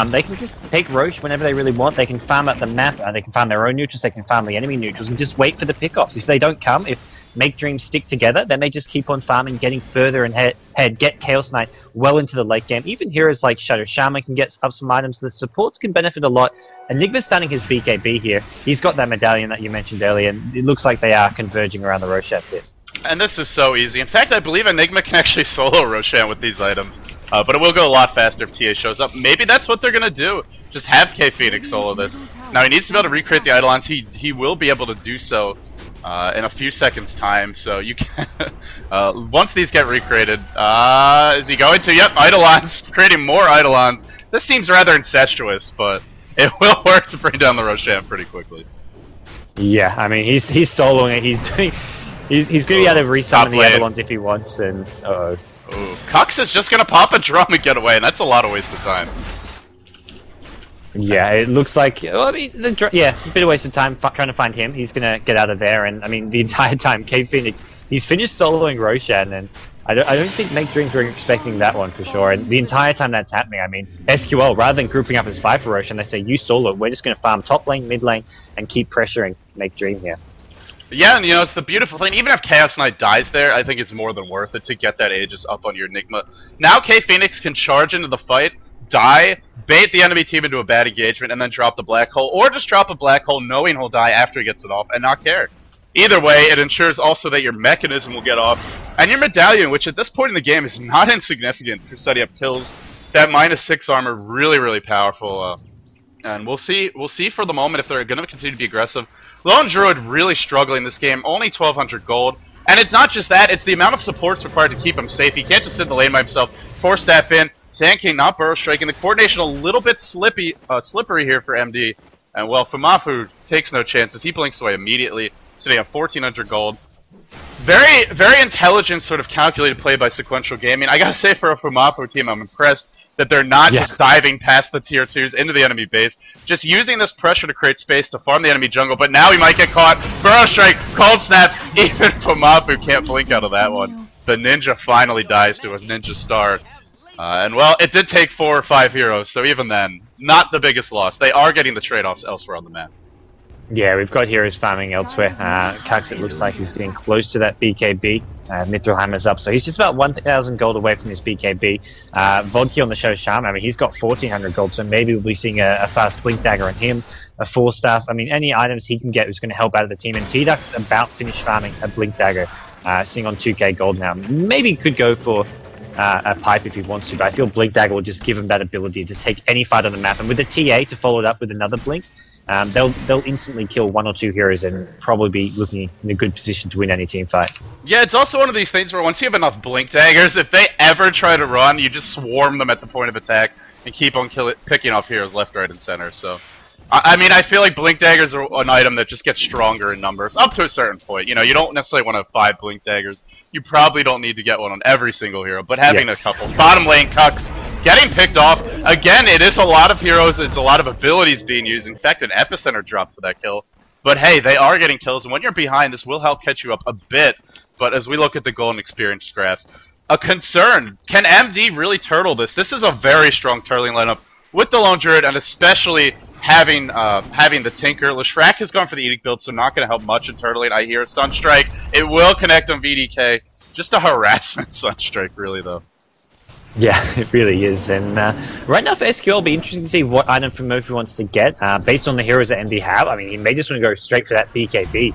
[SPEAKER 2] they can just take Roche whenever they really want. They can farm out the map, they can farm their own neutrals, they can farm the enemy neutrals, and just wait for the pickoffs. If they don't come, if makeDream stick together, they may just keep on farming, getting further ahead, get Chaos Knight well into the late game. Even heroes like Shadow Shaman can get up some items. The supports can benefit a lot. Enigma's starting his BKB here. He's got that medallion that you mentioned earlier, and it looks like they are converging around the Roshan pit.
[SPEAKER 1] And this is so easy. In fact, I believe Enigma can actually solo Roshan with these items. But it will go a lot faster if TA shows up. Maybe that's what they're going to do. Just have K Phoenix solo this. Now, he needs to be able to recreate the Eidolons. He will be able to do so in a few seconds' time. So you can... once these get recreated... is he going to? Yep, Eidolons. Creating more Eidolons. This seems rather incestuous, but it will work to bring down the Roshan pretty quickly.
[SPEAKER 2] Yeah, I mean, he's soloing it. He's doing... He's going to be able to resummon the Eidolons if he wants, and... Uh-oh.
[SPEAKER 1] Ooh, Cox is just going to pop a drum and get away, and that's a lot of waste of time.
[SPEAKER 2] Yeah, it looks like... Well, I mean, yeah, a bit of waste of time trying to find him. He's going to get out of there, and I mean, the entire time, K Phoenix, he's finished soloing Roshan, and I don't think makeDreams were expecting that one for sure. And the entire time that's happening, I mean, SQL, rather than grouping up as 5 for Roshan, they say, you solo, we're just going to farm top lane, mid lane, and keep pressuring makeDream here.
[SPEAKER 1] Yeah, and you know, it's the beautiful thing. Even if Chaos Knight dies there, I think it's more than worth it to get that Aegis up on your Enigma. Now K Phoenix can charge into the fight, die, bait the enemy team into a bad engagement, and then drop the black hole, or just drop a black hole knowing he'll die after he gets it off and not care. Either way, it ensures also that your mechanism will get off, and your medallion, which at this point in the game is not insignificant for setting up kills. That -6 armor, really, really powerful. And we'll see for the moment if they're going to continue to be aggressive. Lone Druid really struggling this game, only 1,200 gold. And it's not just that, it's the amount of supports required to keep him safe. He can't just sit in the lane by himself. 4-staff in, Sand King not burrow striking. The coordination a little bit slippery here for MD. And well, Fumafu takes no chances. He blinks away immediately, sitting at 1,400 gold. Very, very intelligent sort of calculated play by Sequential Gaming. I gotta say, for a Fumafu team, I'm impressed that they're not just diving past the tier 2s into the enemy base, just using this pressure to create space to farm the enemy jungle, but now he might get caught. Burrow Strike, Cold Snap, even Fumafu can't blink out of that one. The Ninja finally dies to a Ninja Star. And well, it did take 4 or 5 heroes, so even then, not the biggest loss. They are getting the trade-offs elsewhere on the map.
[SPEAKER 2] Yeah, we've got heroes farming elsewhere. Kax, it looks like he's getting close to that BKB. Mithril Hammer's up, so he's just about 1,000 gold away from his BKB. Vodki on the Shadow Shaman, I mean, he's got 1,400 gold, so maybe we'll be seeing a fast Blink Dagger on him, a 4-staff. I mean, any items he can get is going to help out of the team, and T-Duck's about finished farming a Blink Dagger, sitting on 2k gold now. Maybe could go for a pipe if he wants to, but I feel Blink Dagger will just give him that ability to take any fight on the map, and with the TA to follow it up with another Blink, they'll instantly kill 1 or 2 heroes and probably be looking in a good position to win any team fight. Yeah,
[SPEAKER 1] it's also one of these things where once you have enough Blink Daggers, if they ever try to run, you just swarm them at the point of attack and keep on picking off heroes left, right, and center. So, I mean, I feel like Blink Daggers are an item that just gets stronger in numbers, up to a certain point. You know, you don't necessarily want to have 5 Blink Daggers. You probably don't need to get one on every single hero, but having a couple. Bottom lane, Cucks, getting picked off. Again, it is a lot of heroes, it's a lot of abilities being used. In fact, an Epicenter drop for that kill. But hey, they are getting kills, and when you're behind, this will help catch you up a bit. But as we look at the golden experience graphs, a concern, can MD really turtle this? This is a very strong turtling lineup with the Lone Druid, and especially having the Tinker. Leshrac has gone for the Edict build, so not going to help much in turtling. I hear Sunstrike. It will connect on VDK. Just a harassment Sunstrike, really, though.
[SPEAKER 2] Yeah, it really is. And right now for SQL, it'll be interesting to see what item from Murphy wants to get. Based on the heroes that MD have, I mean, he may just want to go straight for that BKB.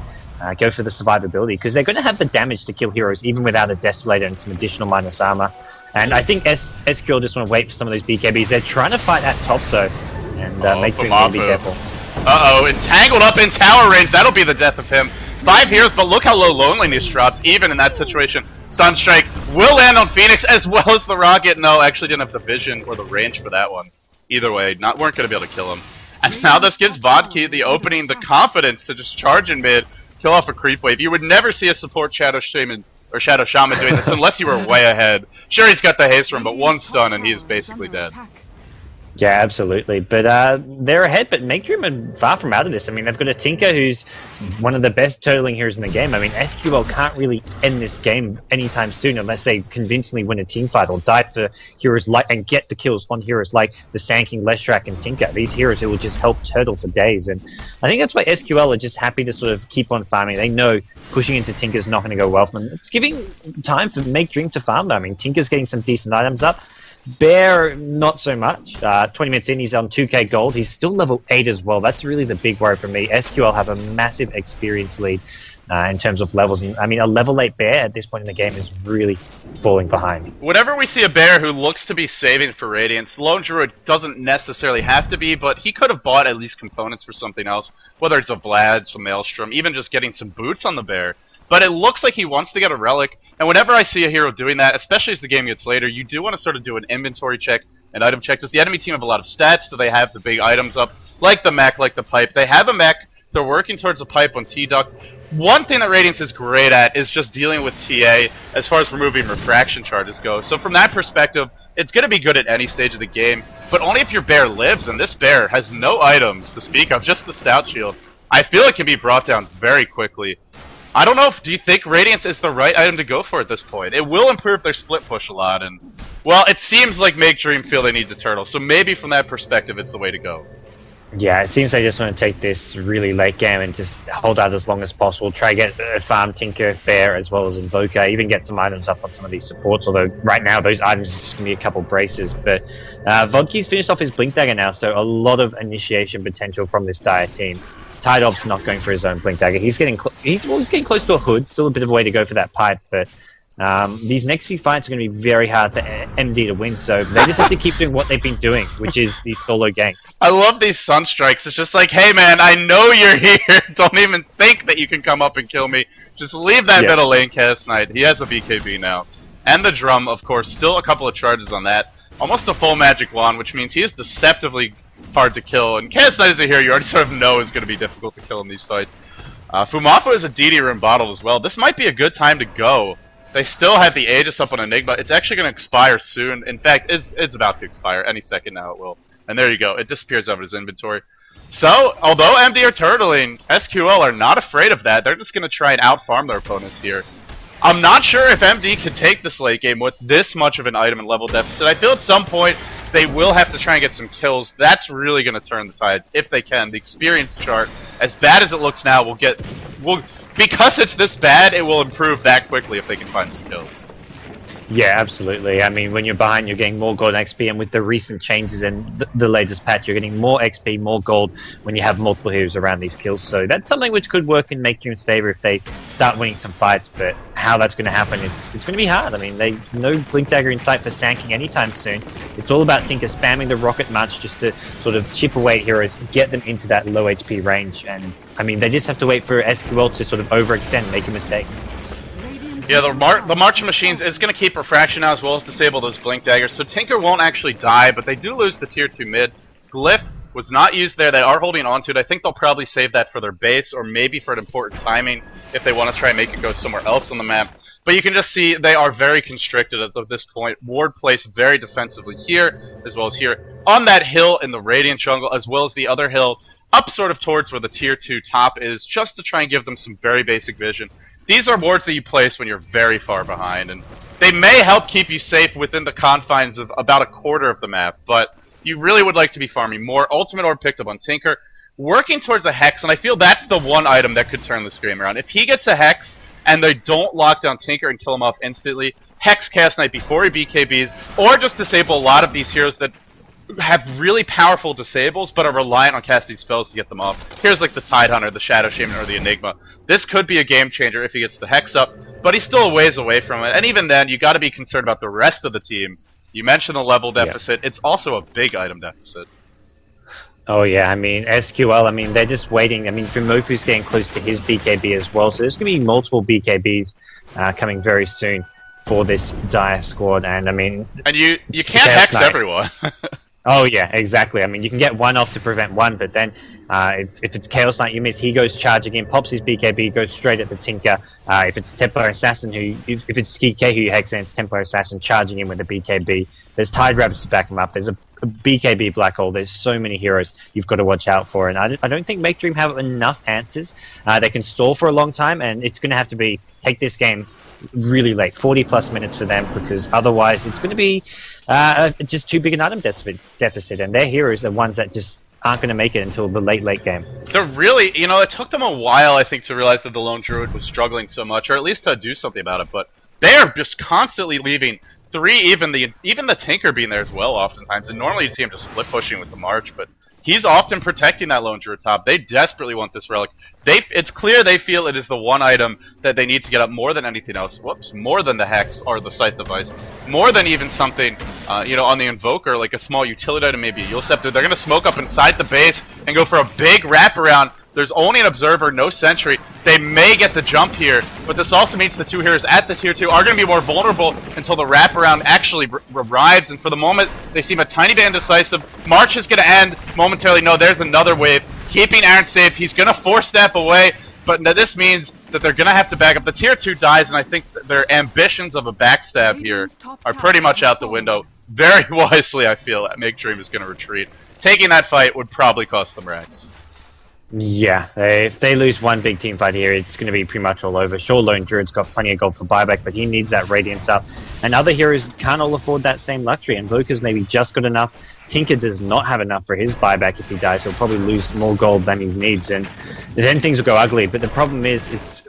[SPEAKER 2] Go for the survivability, because they're going to have the damage to kill heroes even without a Desolator and some additional minus armor. And I think SQL just want to wait for some of those BKBs. They're trying to fight at top, though, and make sure you be careful.
[SPEAKER 1] Uh-oh, entangled up in tower range. That'll be the death of him. 5 heroes, but look how low loneliness drops, even in that situation. Sunstrike will land on Phoenix as well as the rocket. No, actually didn't have the vision or the range for that one. Either way, weren't going to be able to kill him. And now this gives Vodki the opening, the confidence to just charge in mid, kill off a creep wave. You would never see a support Shadow Shaman doing this unless you were way ahead. Sure, he's got the haste room, but 1 stun and he is basically dead.
[SPEAKER 2] Yeah, absolutely. But they're ahead, but makeDream are far from out of this. I mean, they've got a Tinker who's one of the best turtling heroes in the game. I mean, SQL can't really end this game anytime soon unless they convincingly win a team fight or die for heroes like and get the kills on heroes like the Sand King, Leshrac, and Tinker. These heroes who will just help turtle for days. And I think that's why SQL are just happy to sort of keep on farming. They know pushing into Tinker's not going to go well for them. It's giving time for makeDream to farm, though. I mean, Tinker's getting some decent items up. Bear, not so much. 20 minutes in, he's on 2k gold. He's still level 8 as well. That's really the big worry for me. SQL have a massive experience lead in terms of levels. And I mean, a level 8 Bear at this point in the game is really falling behind.
[SPEAKER 1] Whenever we see a Bear who looks to be saving for Radiance, Lone Druid doesn't necessarily have to be, but he could have bought at least components for something else, whether it's a Vlad, some Maelstrom, even just getting some boots on the Bear. But it looks like he wants to get a relic, and whenever I see a hero doing that, especially as the game gets later, you do want to sort of do an inventory check, an item check. Does the enemy team have a lot of stats? Do they have the big items up? Like the mech, like the pipe. They have a mech, they're working towards a pipe on T-Duck. One thing that Radiance is great at is just dealing with TA as far as removing refraction charges go. So from that perspective, it's going to be good at any stage of the game, but only if your Bear lives, and this Bear has no items to speak of, just the Stout Shield. I feel it can be brought down very quickly. I don't know if, do you think Radiance is the right item to go for at this point? It will improve their split push a lot, and, well, it seems like makeDream feel they need the turtle, so maybe from that perspective it's the way to go.
[SPEAKER 2] Yeah, it seems they just want to take this really late game and just hold out as long as possible, try to get a farm Tinker, Bear, as well as Invoker, even get some items up on some of these supports, although right now those items are just going to be a couple braces. But Vodki's finished off his Blink Dagger now, so a lot of initiation potential from this Dire team. Tidob's not going for his own Blink Dagger. He's getting he's getting close to a hood. Still a bit of a way to go for that pipe, but these next few fights are going to be very hard for MD to win. So they just have to keep doing what they've been doing, which is these solo ganks.
[SPEAKER 1] I love these Sunstrikes. It's just like, hey man, I know you're here. Don't even think that you can come up and kill me. Just leave that middle lane, Cast Knight. He has a BKB now, and the drum, of course. Still a couple of charges on that. Almost a full magic wand, which means he is deceptively hard to kill, and Cast Knight is a hero you already sort of know is going to be difficult to kill in these fights. Fumafu is a DD room bottle as well. This might be a good time to go. They still have the Aegis up on Enigma. It's actually going to expire soon. In fact, it's about to expire. Any second now it will. And there you go. It disappears out of his inventory. So, although MD are turtling, SQL are not afraid of that. They're just going to try and out-farm their opponents here. I'm not sure if MD can take this late game with this much of an item and level deficit. I feel at some point they will have to try and get some kills. That's really going to turn the tides, if they can. The experience chart, as bad as it looks now, because it's this bad, it will improve that quickly if they can find some kills.
[SPEAKER 2] Yeah, absolutely. I mean, when you're behind, you're getting more gold and XP, and with the recent changes in the latest patch, you're getting more XP, more gold when you have multiple heroes around these kills. So that's something which could work in makeDream's favor if they start winning some fights, but how that's going to happen, it's going to be hard. I mean, they no Blink Dagger in sight for Sand King anytime soon. It's all about Tinker spamming the Rocket March just to sort of chip away at heroes, get them into that low HP range, and I mean, they just have to wait for SQL to sort of overextend, make a mistake.
[SPEAKER 1] Yeah, the Marching Machines is going to keep Refraction now as well as disable those Blink Daggers, so Tinker won't actually die, but they do lose the Tier 2 mid. Glyph was not used there. They are holding on to it. I think they'll probably save that for their base, or maybe for an important timing if they want to try and make it go somewhere else on the map. But you can just see they are very constricted at this point. Ward placed very defensively here, as well as here. On that hill in the Radiant jungle, as well as the other hill, up sort of towards where the Tier 2 top is, just to try and give them some very basic vision. These are wards that you place when you're very far behind, and they may help keep you safe within the confines of about a quarter of the map, but you really would like to be farming more. Ultimate Orb picked up on Tinker, working towards a Hex, and I feel that's the one item that could turn this game around. If he gets a Hex, and they don't lock down Tinker and kill him off instantly, Hex Cast Knight before he BKBs, or just disable a lot of these heroes that have really powerful disables, but are reliant on casting spells to get them off. Here's like the Tidehunter, the Shadow Shaman, or the Enigma. This could be a game changer if he gets the Hex up, but he's still a ways away from it. And even then, you got to be concerned about the rest of the team. You mentioned the level deficit. Yeah. It's also a big item deficit.
[SPEAKER 2] Oh yeah, I mean, SQL, I mean, they're just waiting. I mean, Fumofu's getting close to his BKB as well, so there's going to be multiple BKBs coming very soon for this Dire squad, and I mean...
[SPEAKER 1] And you can't Hex everyone.
[SPEAKER 2] Oh yeah, exactly. I mean, you can get one off to prevent one, but then if it's Chaos Knight you miss, he goes charging in, pops his BKB, goes straight at the Tinker. If it's Templar Assassin if it's Skike who hexes, it's Templar Assassin charging in with the BKB. There's Tide Rabbits to back him up. There's a BKB Black Hole. There's so many heroes you've got to watch out for, and I don't think makeDream have enough answers. They can stall for a long time, and it's going to have to be take this game really late, 40 plus minutes for them, because otherwise it's going to be just too big an item deficit, and their heroes are ones that just aren't going to make it until the late game.
[SPEAKER 1] They're really, you know, it took them a while, I think, to realize that the Lone Druid was struggling so much, or at least to do something about it, but they are just constantly leaving three, even the Tinker being there as well oftentimes, and normally you'd see him just split pushing with the March, but he's often protecting that Lone Druid top. They desperately want this relic. It's clear they feel it is the one item that they need to get up more than anything else. Whoops, more than the Hex or the Scythe device. More than even something, you know, on the Invoker, like a small utility item, maybe a Yule Scepter. They're going to smoke up inside the base and go for a big wraparound. There's only an Observer, no Sentry. They may get the jump here, but this also means the two heroes at the tier 2 are going to be more vulnerable until the wraparound actually arrives, and for the moment, they seem a tiny bit indecisive. March is going to end momentarily. No, there's another wave. Keeping Aaron safe. He's going to 4-step away, but this means that they're going to have to back up. The tier 2 dies, and I think their ambitions of a backstab here are pretty much out the window. Very wisely, I feel, makeDream is going to retreat. Taking that fight would probably cost them Rags.
[SPEAKER 2] Yeah, if they lose one big team fight here, it's going to be pretty much all over. Sure, Lone Druid's got plenty of gold for buyback, but he needs that Radiance up. And other heroes can't all afford that same luxury, and Invoker's maybe just got enough. Tinker does not have enough for his buyback if he dies. He'll probably lose more gold than he needs, and then things will go ugly. But the problem is,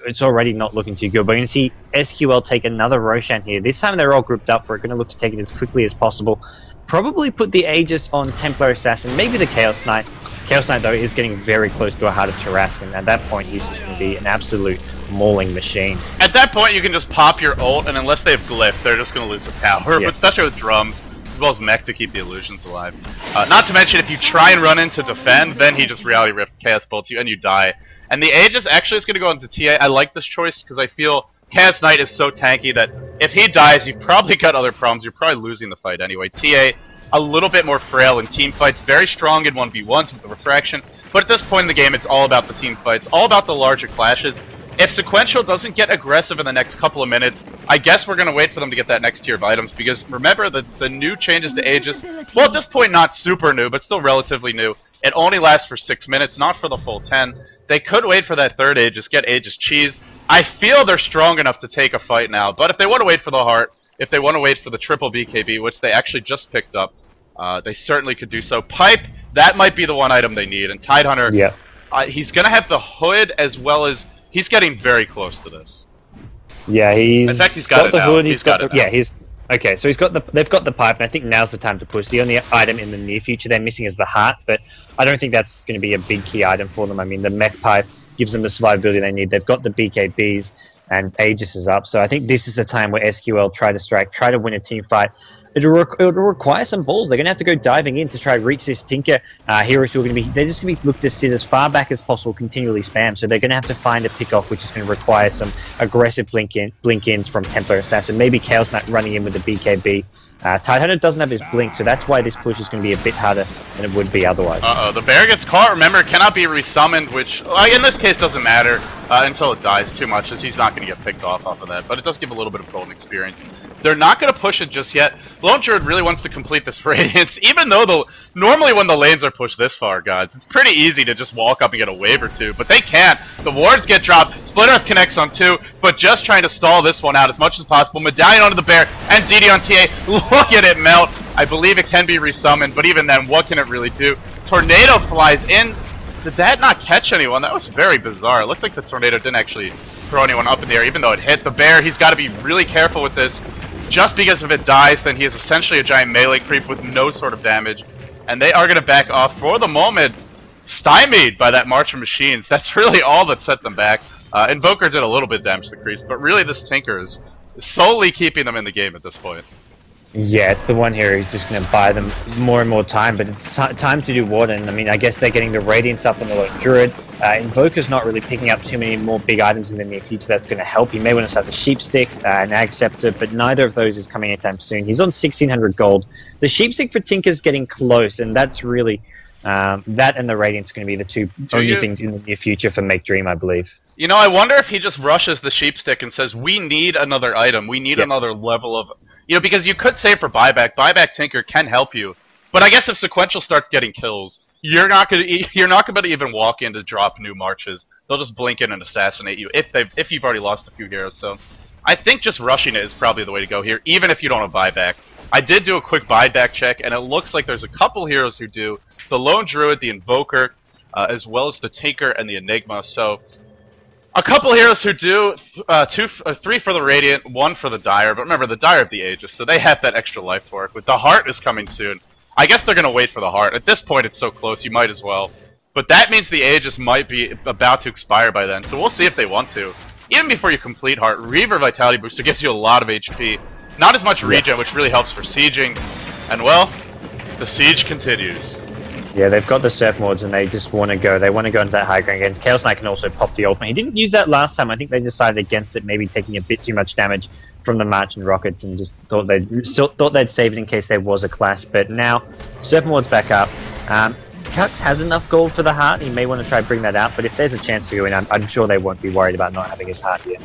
[SPEAKER 2] it's already not looking too good. We're going to see SQL take another Roshan here. This time they're all grouped up for it, going to look to take it as quickly as possible. Probably put the Aegis on Templar Assassin, maybe the Chaos Knight. Chaos Knight, though, is getting very close to a Heart of Tarrasque, and at that point, he's just going to be an absolute mauling machine.
[SPEAKER 1] At that point, you can just pop your ult, and unless they have Glyph, they're just going to lose the tower, but especially with drums, as well as mech to keep the illusions alive. Not to mention, if you try and run in to defend, then he just reality rift Chaos bolts you, and you die. And the Aegis actually is going to go into TA. I like this choice, because I feel Chaos Knight is so tanky that if he dies, you've probably got other problems. You're probably losing the fight anyway. TA, a little bit more frail in team fights, very strong in 1v1s with the refraction, but at this point in the game, it's all about the team fights, all about the larger clashes. If Sequential doesn't get aggressive in the next couple of minutes, I guess we're going to wait for them to get that next tier of items, because remember, the new changes to Aegis, well, at this point, not super new, but still relatively new. It only lasts for 6 minutes, not for the full 10. They could wait for that third Aegis, get Aegis cheese. I feel they're strong enough to take a fight now, but if they want to wait for the heart, if they want to wait for the triple BKB, which they actually just picked up, they certainly could do so. Pipe, that might be the one item they need. And Tidehunter, he's going to have the hood as well as... He's getting very close to this.
[SPEAKER 2] Yeah,
[SPEAKER 1] in fact, he's got it
[SPEAKER 2] the
[SPEAKER 1] now.
[SPEAKER 2] hood,
[SPEAKER 1] He's got it now.
[SPEAKER 2] Yeah, okay, so they've got the pipe, and I think now's the time to push. The only item in the near future they're missing is the heart, but I don't think that's going to be a big key item for them. I mean, the mech pipe gives them the survivability they need. They've got the BKBs, and Aegis is up, so I think this is the time where SQL try to strike, try to win a team fight. It'll require some balls. They're going to have to go diving in to try to reach this Tinker. Heroes who are going to be, they're just going to be looked to sit as far back as possible, continually spam. So they're going to have to find a pick-off, which is going to require some aggressive blink-ins from Templar Assassin. Maybe Chaos Knight running in with the BKB. Tidehunter doesn't have his blink, so that's why this push is going to be a bit harder than it would be otherwise.
[SPEAKER 1] The bear gets caught. Remember, it cannot be resummoned, which in this case doesn't matter until it dies too much, as he's not going to get picked off of that. But it does give a little bit of golden experience. They're not going to push it just yet. Lone Druid really wants to complete this Radiance, even though normally when the lanes are pushed this far, guys, it's pretty easy to just walk up and get a wave or two, but they can't. The wards get dropped. Split Earth connects on 2, but just trying to stall this one out as much as possible. Medallion onto the bear, and DD on TA. Look at it melt. I believe it can be resummoned, but even then, what can it really do? Tornado flies in. Did that not catch anyone? That was very bizarre. It looked like the tornado didn't actually throw anyone up in the air, even though it hit the bear. He's got to be really careful with this. Just because if it dies, then he is essentially a giant melee creep with no sort of damage. And they are going to back off for the moment, stymied by that March of Machines. That's really all that set them back. Invoker did a little bit of damage to the creeps, but really this Tinker is solely keeping them in the game at this point.
[SPEAKER 2] Yeah, it's the one here who's just going to buy them more and more time, but it's time to do what? And I mean, I guess they're getting the Radiance up on the Lone Druid. Invoker's not really picking up too many more big items in the near future that's going to help. You may want to start the Sheepstick, an Ag Scepter, but neither of those is coming anytime soon. He's on 1600 gold. The Sheepstick for Tinker's getting close, and that's really, that and the Radiance are going to be the two only things in the near future for makeDream, I believe.
[SPEAKER 1] You know, I wonder if he just rushes the Sheepstick and says, we need another item, we need another level of... You know, because you could say for buyback Tinker can help you, but I guess if Sequential starts getting kills, you're not going to even walk in to drop new marches. They'll just blink in and assassinate you if you've already lost a few heroes. So I think just rushing it is probably the way to go here, even if you don't have buyback. I did do a quick buyback check, and it looks like there's a couple heroes who do: the Lone Druid, the Invoker, as well as the Tinker and the Enigma. So a couple heroes who do, 3 for the Radiant, 1 for the Dire, but remember, the Dire have the Aegis, so they have that extra life to work with. The Heart is coming soon. I guess they're going to wait for the Heart. At this point, it's so close, you might as well. But that means the Aegis might be about to expire by then, so we'll see if they want to. Even before you complete Heart, Reaver Vitality Booster gives you a lot of HP. Not as much regen, which really helps for sieging. And well, the siege continues.
[SPEAKER 2] Yeah, they've got the Surf Mords and they just want to go. They want to go into that high ground again. Chaos Knight can also pop the ultimate. He didn't use that last time. I think they decided against it, maybe taking a bit too much damage from the March and Rockets, and just thought they'd save it in case there was a clash. But now, Surf Mords back up. Cux has enough gold for the Heart. He may want to try to bring that out, but if there's a chance to go in, I'm sure they won't be worried about not having his Heart yet.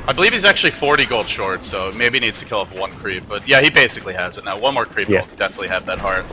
[SPEAKER 1] I believe he's actually 40 gold short, so maybe he needs to kill off 1 creep. But yeah, he basically has it now. 1 more creep will definitely have that Heart.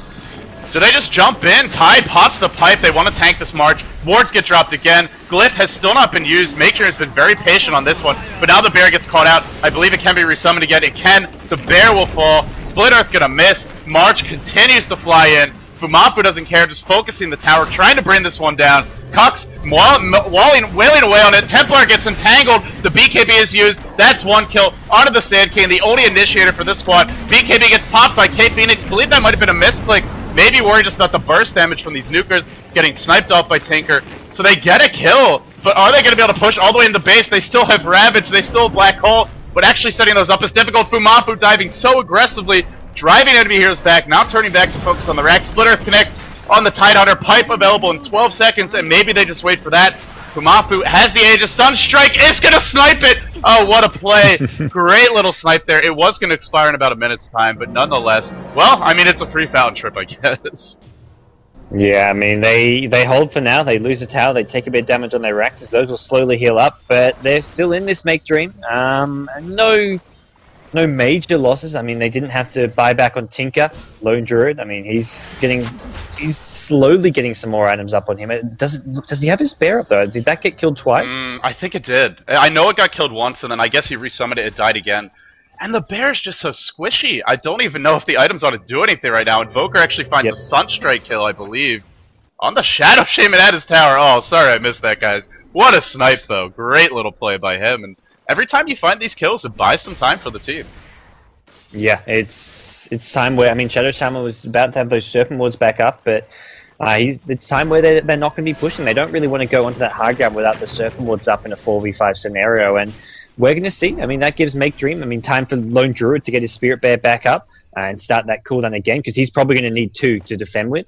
[SPEAKER 1] So they just jump in. Tide pops the pipe. They want to tank this March. Wards get dropped again. Glyph has still not been used. makeDream has been very patient on this one. But now the bear gets caught out. I believe it can be resummoned again. It can. The bear will fall. Split Earth gonna miss. March continues to fly in. Fumapu doesn't care, just focusing the tower, trying to bring this one down. Cux wailing away on it. Templar gets entangled. The BKB is used. That's 1 kill. Onto the Sand King, the only initiator for this squad. BKB gets popped by K-Phoenix. Believe that might have been a misclick. Maybe worried just about the burst damage from these nukers getting sniped off by Tinker. So they get a kill, but are they going to be able to push all the way in the base? They still have Ravage, they still have Black Hole, but actually setting those up is difficult. Fumapu diving so aggressively, driving enemy heroes back, now turning back to focus on the rack. Split Earth connects on the Tidehunter, pipe available in 12 seconds, and maybe they just wait for that. Fumapu has the Aegis. Sunstrike is going to snipe it! Oh, what a play. Great little snipe there. It was going to expire in about a minute's time, but nonetheless, well, I mean, it's a free fountain trip, I guess.
[SPEAKER 2] Yeah, I mean, they hold for now. They lose a tower. They take a bit of damage on their Raxes. Those will slowly heal up, but they're still in this makeDream. No major losses. I mean, they didn't have to buy back on Tinker. Lone Druid, I mean, he's slowly getting some more items up on him. Does he have his bear up though? Did that get killed twice?
[SPEAKER 1] I think it did. I know it got killed once, and then I guess he resummoned it, it died again. And the bear is just so squishy. I don't even know if the items ought to do anything right now. Invoker actually finds a Sunstrike kill, I believe, on the Shadow Shaman at his tower. Oh, sorry I missed that, guys. What a snipe, though. Great little play by him. And every time you find these kills, it buys some time for the team.
[SPEAKER 2] Yeah, it's time where, I mean, Shadow Shaman was about to have those Surfing Wards back up, but it's time where they're not going to be pushing. They don't really want to go onto that high ground without the Surfing Wards up in a 4v5 scenario, and we're going to see. I mean, that gives makeDream, I mean, time for Lone Druid to get his Spirit Bear back up and start that cooldown again, because he's probably going to need 2 to defend with.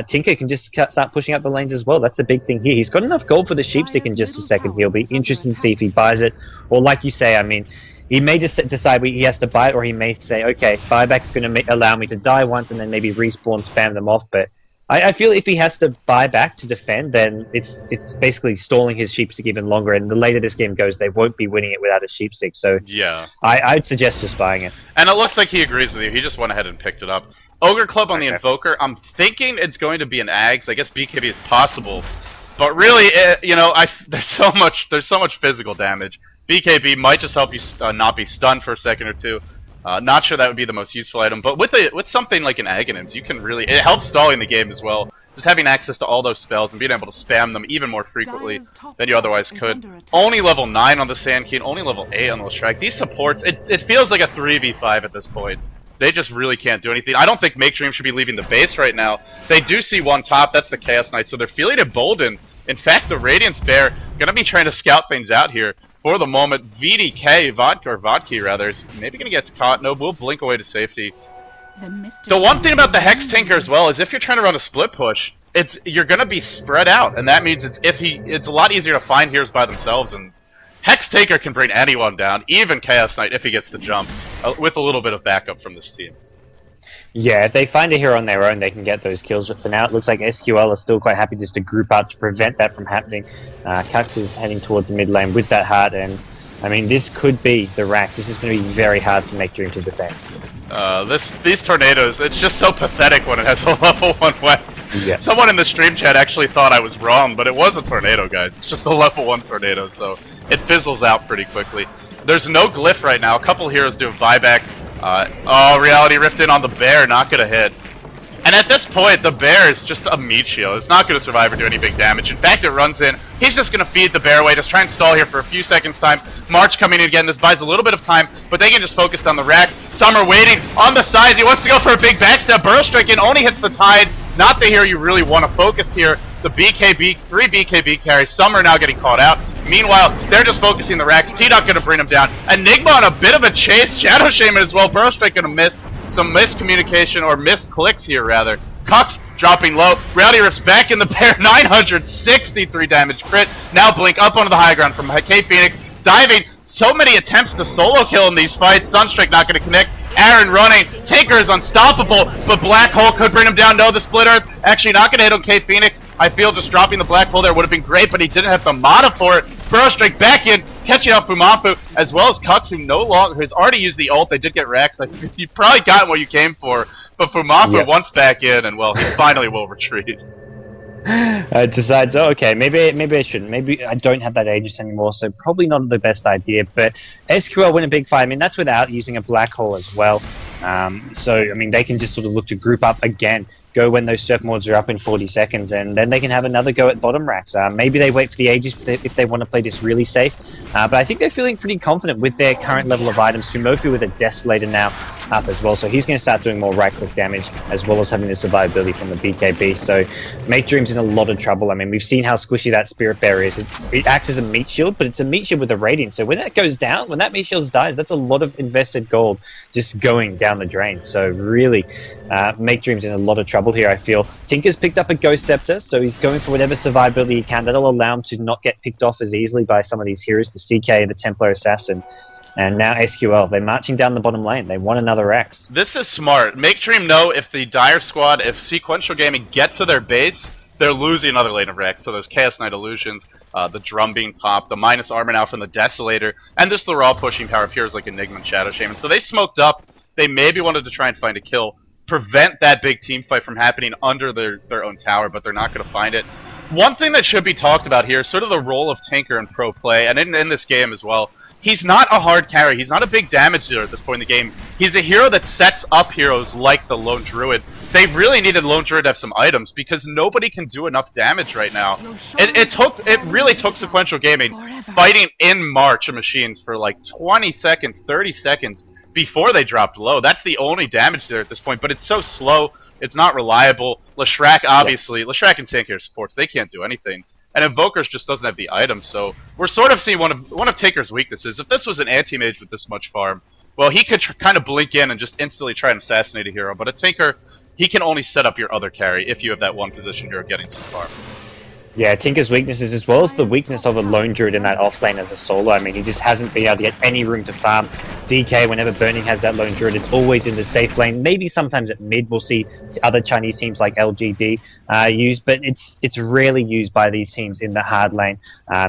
[SPEAKER 2] Tinker can just start pushing up the lanes as well. That's a big thing here. He's got enough gold for the Sheepstick in just a second. He'll be interested to see if he buys it, or like you say, I mean, he may just decide he has to buy it, or he may say, okay, buyback's going to allow me to die once and then maybe respawn, spam them off. But I feel if he has to buy back to defend, then it's basically stalling his Sheepstick even longer. And the later this game goes, they won't be winning it without a Sheepstick. So
[SPEAKER 1] yeah,
[SPEAKER 2] I'd suggest just buying it. And
[SPEAKER 1] it looks like he agrees with you. He just went ahead and picked it up. Ogre Club on the Invoker. I'm thinking it's going to be an Ags. I guess BKB is possible, but really, you know, there's so much physical damage. BKB might just help you not be stunned for a second or two. Not sure that would be the most useful item, but with something like an Aghanims, you can really, it helps stalling the game as well. Just having access to all those spells and being able to spam them even more frequently than you otherwise could. Only level 9 on the Sand King, only level 8 on the Shrek. These supports, it feels like a 3v5 at this point. They just really can't do anything. I don't think makeDream should be leaving the base right now. They do see one top, that's the Chaos Knight, so they're feeling emboldened. In fact, the Radiance Bear gonna be trying to scout things out here. for the moment. VDK, Vodka rather, is maybe going to get caught. No, we'll blink away to safety. The one thing about the Hex Tinker as well is if you're trying to run a split push, you're going to be spread out, and that means it's a lot easier to find heroes by themselves, and Hex Tinker can bring anyone down, even Chaos Knight if he gets the jump, with a little bit of backup from this team.
[SPEAKER 2] Yeah, if they find a hero on their own, they can get those kills, but for now it looks like SQL are still quite happy just to group up to prevent that from happening. Cux is heading towards the mid lane with that heart, and I mean, this could be the rack. This is going to be very hard to make Dream to defend.
[SPEAKER 1] These tornadoes, it's just so pathetic when it has a level 1 Wex.
[SPEAKER 2] Yeah.
[SPEAKER 1] Someone in the stream chat actually thought I was wrong, but it was a tornado, guys. It's just a level 1 tornado, so it fizzles out pretty quickly. There's no glyph right now. A couple heroes do a buyback. Oh, Reality Rift in on the bear, not gonna hit. And at this point, the bear is just a meat shield. It's not gonna survive or do any big damage. In fact, it runs in. He's just gonna feed the bear away, just try and stall here for a few seconds time. March coming in again. This buys a little bit of time, but they can just focus on the racks. Summer waiting on the sides. He wants to go for a big backstab. Burrow Strike in, only hits the tide. Not the hero you really want to focus here. The BKB, 3 BKB carries. Summer now getting caught out. Meanwhile, they're just focusing the racks. T-Dot gonna bring him down. Enigma on a bit of a chase. Shadow Shaman as well. Burrow Strike gonna miss. Some miscommunication, or missed clicks here, rather. Cux dropping low. Reality Rift's back in the pair. 963 damage crit. Now Blink up onto the high ground from K Phoenix. Diving. So many attempts to solo kill in these fights. Sunstrike not going to connect. Aaron running. Tinker is unstoppable, but Black Hole could bring him down. No, the Split Earth actually not going to hit on K Phoenix. I feel just dropping the Black Hole there would have been great, but he didn't have the mana for it. Burrow Strike back in, catching off Fumafu, as well as Cux, who no longer has already used the ult. They did get Rex. You probably got what you came for, but Fumafu once back in, and well, he finally will retreat.
[SPEAKER 2] Decides, oh, okay, maybe I shouldn't. Maybe I don't have that Aegis anymore, so probably not the best idea. But SQL win a big fight. I mean, that's without using a Black Hole as well. So, I mean, they can just sort of look to group up again, go when those Surf Mords are up in 40 seconds, and then they can have another go at bottom racks. Maybe they wait for the Aegis if they want to play this really safe. But I think they're feeling pretty confident with their current level of items. Fumofu with a Desolator now up as well, so he's going to start doing more right-click damage, as well as having the survivability from the BKB. So makeDream's in a lot of trouble. I mean, we've seen how squishy that Spirit Bear is. It acts as a meat shield, but it's a meat shield with a Radiant. So when that goes down, when that meat shield dies, that's a lot of invested gold just going down the drain. So really, makeDream's in a lot of trouble here, I feel. Tinker's picked up a Ghost Scepter, so he's going for whatever survivability he can. That'll allow him to not get picked off as easily by some of these heroes, the CK, the Templar Assassin. And now SQL, they're marching down the bottom lane. They want another X.
[SPEAKER 1] This is smart. makeDream know if the Dire Squad, if Sequential Gaming get to their base, they're losing another lane of Rex. So those Chaos Knight Illusions, the drum being popped, the minus armor now from the Desolator, and just the raw pushing power of heroes like Enigma and Shadow Shaman. So they smoked up. They maybe wanted to try and find a kill, prevent that big team fight from happening under their own tower, but they're not going to find it. One thing that should be talked about here is sort of the role of Tinker in pro play, and in this game as well. He's not a hard carry. He's not a big damage dealer at this point in the game. He's a hero that sets up heroes like the Lone Druid. They really needed Lone Druid to have some items because nobody can do enough damage right now. It really took Sequential Gaming fighting in March of Machines for like 20 seconds, 30 seconds before they dropped low. That's the only damage there at this point, but it's so slow. It's not reliable. Leshrac, obviously, Leshrac and Sandcare supports, they can't do anything. And Invokers just doesn't have the items, so we're sort of seeing one of Tinker's weaknesses. If this was an anti-mage with this much farm, well, he could kind of blink in and just instantly try and assassinate a hero. But a Tinker, he can only set up your other carry if you have that one position hero getting some farm.
[SPEAKER 2] Yeah, Tinker's weaknesses as well as the weakness of a Lone Druid in that offlane as a solo. I mean, he just hasn't been able to get any room to farm. DK, whenever Burning has that Lone Druid, it's always in the safe lane. Maybe sometimes at mid we'll see other Chinese teams like LGD used, but it's rarely used by these teams in the hard lane.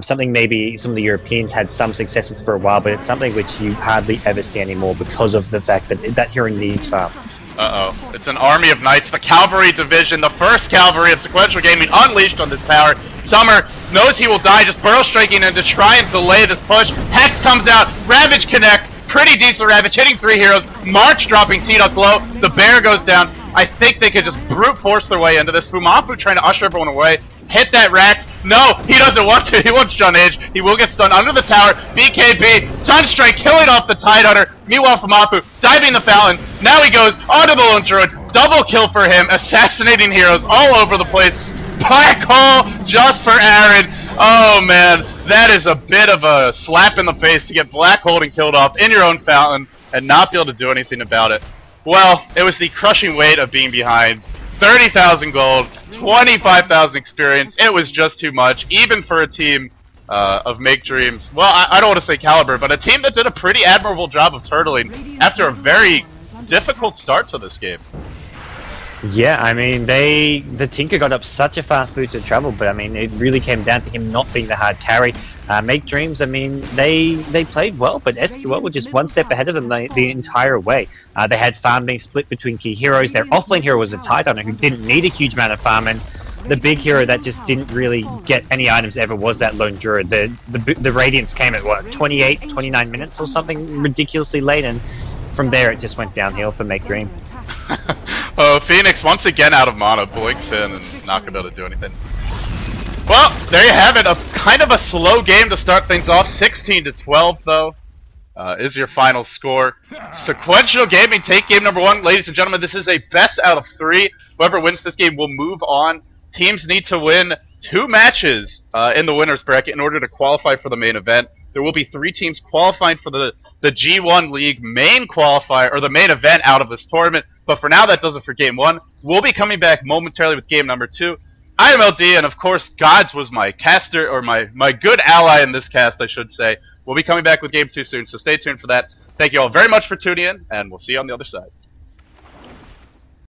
[SPEAKER 2] Something maybe some of the Europeans had some success with for a while, but it's something which you hardly ever see anymore because of the fact that that hero needs farm.
[SPEAKER 1] Uh-oh. It's an army of knights, the cavalry division, the first cavalry of Sequential Gaming unleashed on this tower. Summer knows he will die, just burrow striking in to try and delay this push. Hex comes out, Ravage connects, pretty decent Ravage, hitting 3 heroes. March dropping T-Duck low, the bear goes down. I think they could just brute force their way into this. Fumafu trying to usher everyone away. Hit that Rax. No, he doesn't want to. He wants John Age. He will get stunned under the tower. BKB. Sunstrike killing off the Tidehunter. Meanwhile, Fumafu diving the Fallon. Now he goes onto the Lone Druid. Double kill for him. Assassinating heroes all over the place. Black Hole just for Aaron. Oh, man. That is a bit of a slap in the face to get Black Holding killed off in your own fountain and not be able to do anything about it. Well, it was the crushing weight of being behind. 30,000 gold, 25,000 experience. It was just too much, even for a team of makeDreams. Well, I don't want to say caliber, but a team that did a pretty admirable job of turtling after a very difficult start to this game.
[SPEAKER 2] Yeah, I mean, the Tinker got up such a fast boost of trouble, but I mean, it really came down to him not being the hard carry. makeDreams, I mean, they played well, but SQL were just one step ahead of them the entire way. They had farm being split between key heroes. Their offlane hero was a Tidonner who didn't need a huge amount of farm, and the big hero that just didn't really get any items ever was that lone druid. The Radiance came at, what, 28, 29 minutes or something ridiculously late, and from there it just went downhill for makeDream.
[SPEAKER 1] Oh, Phoenix once again out of mana, blinks in and not gonna be able to do anything. Well, there you have it, a kind of a slow game to start things off. 16-12 though is your final score. Sequential Gaming take game number 1. Ladies and gentlemen, this is a best out of 3. Whoever wins this game will move on. Teams need to win 2 matches in the winner's bracket in order to qualify for the main event. There will be 3 teams qualifying for the G1 League main qualifier, or the main event out of this tournament. But for now, that does it for game 1. We'll be coming back momentarily with game number 2. I am LD, and of course, GoDz was my caster, or my good ally in this cast, I should say. We'll be coming back with game 2 soon, so stay tuned for that. Thank you all very much for tuning in, and we'll see you on the other side.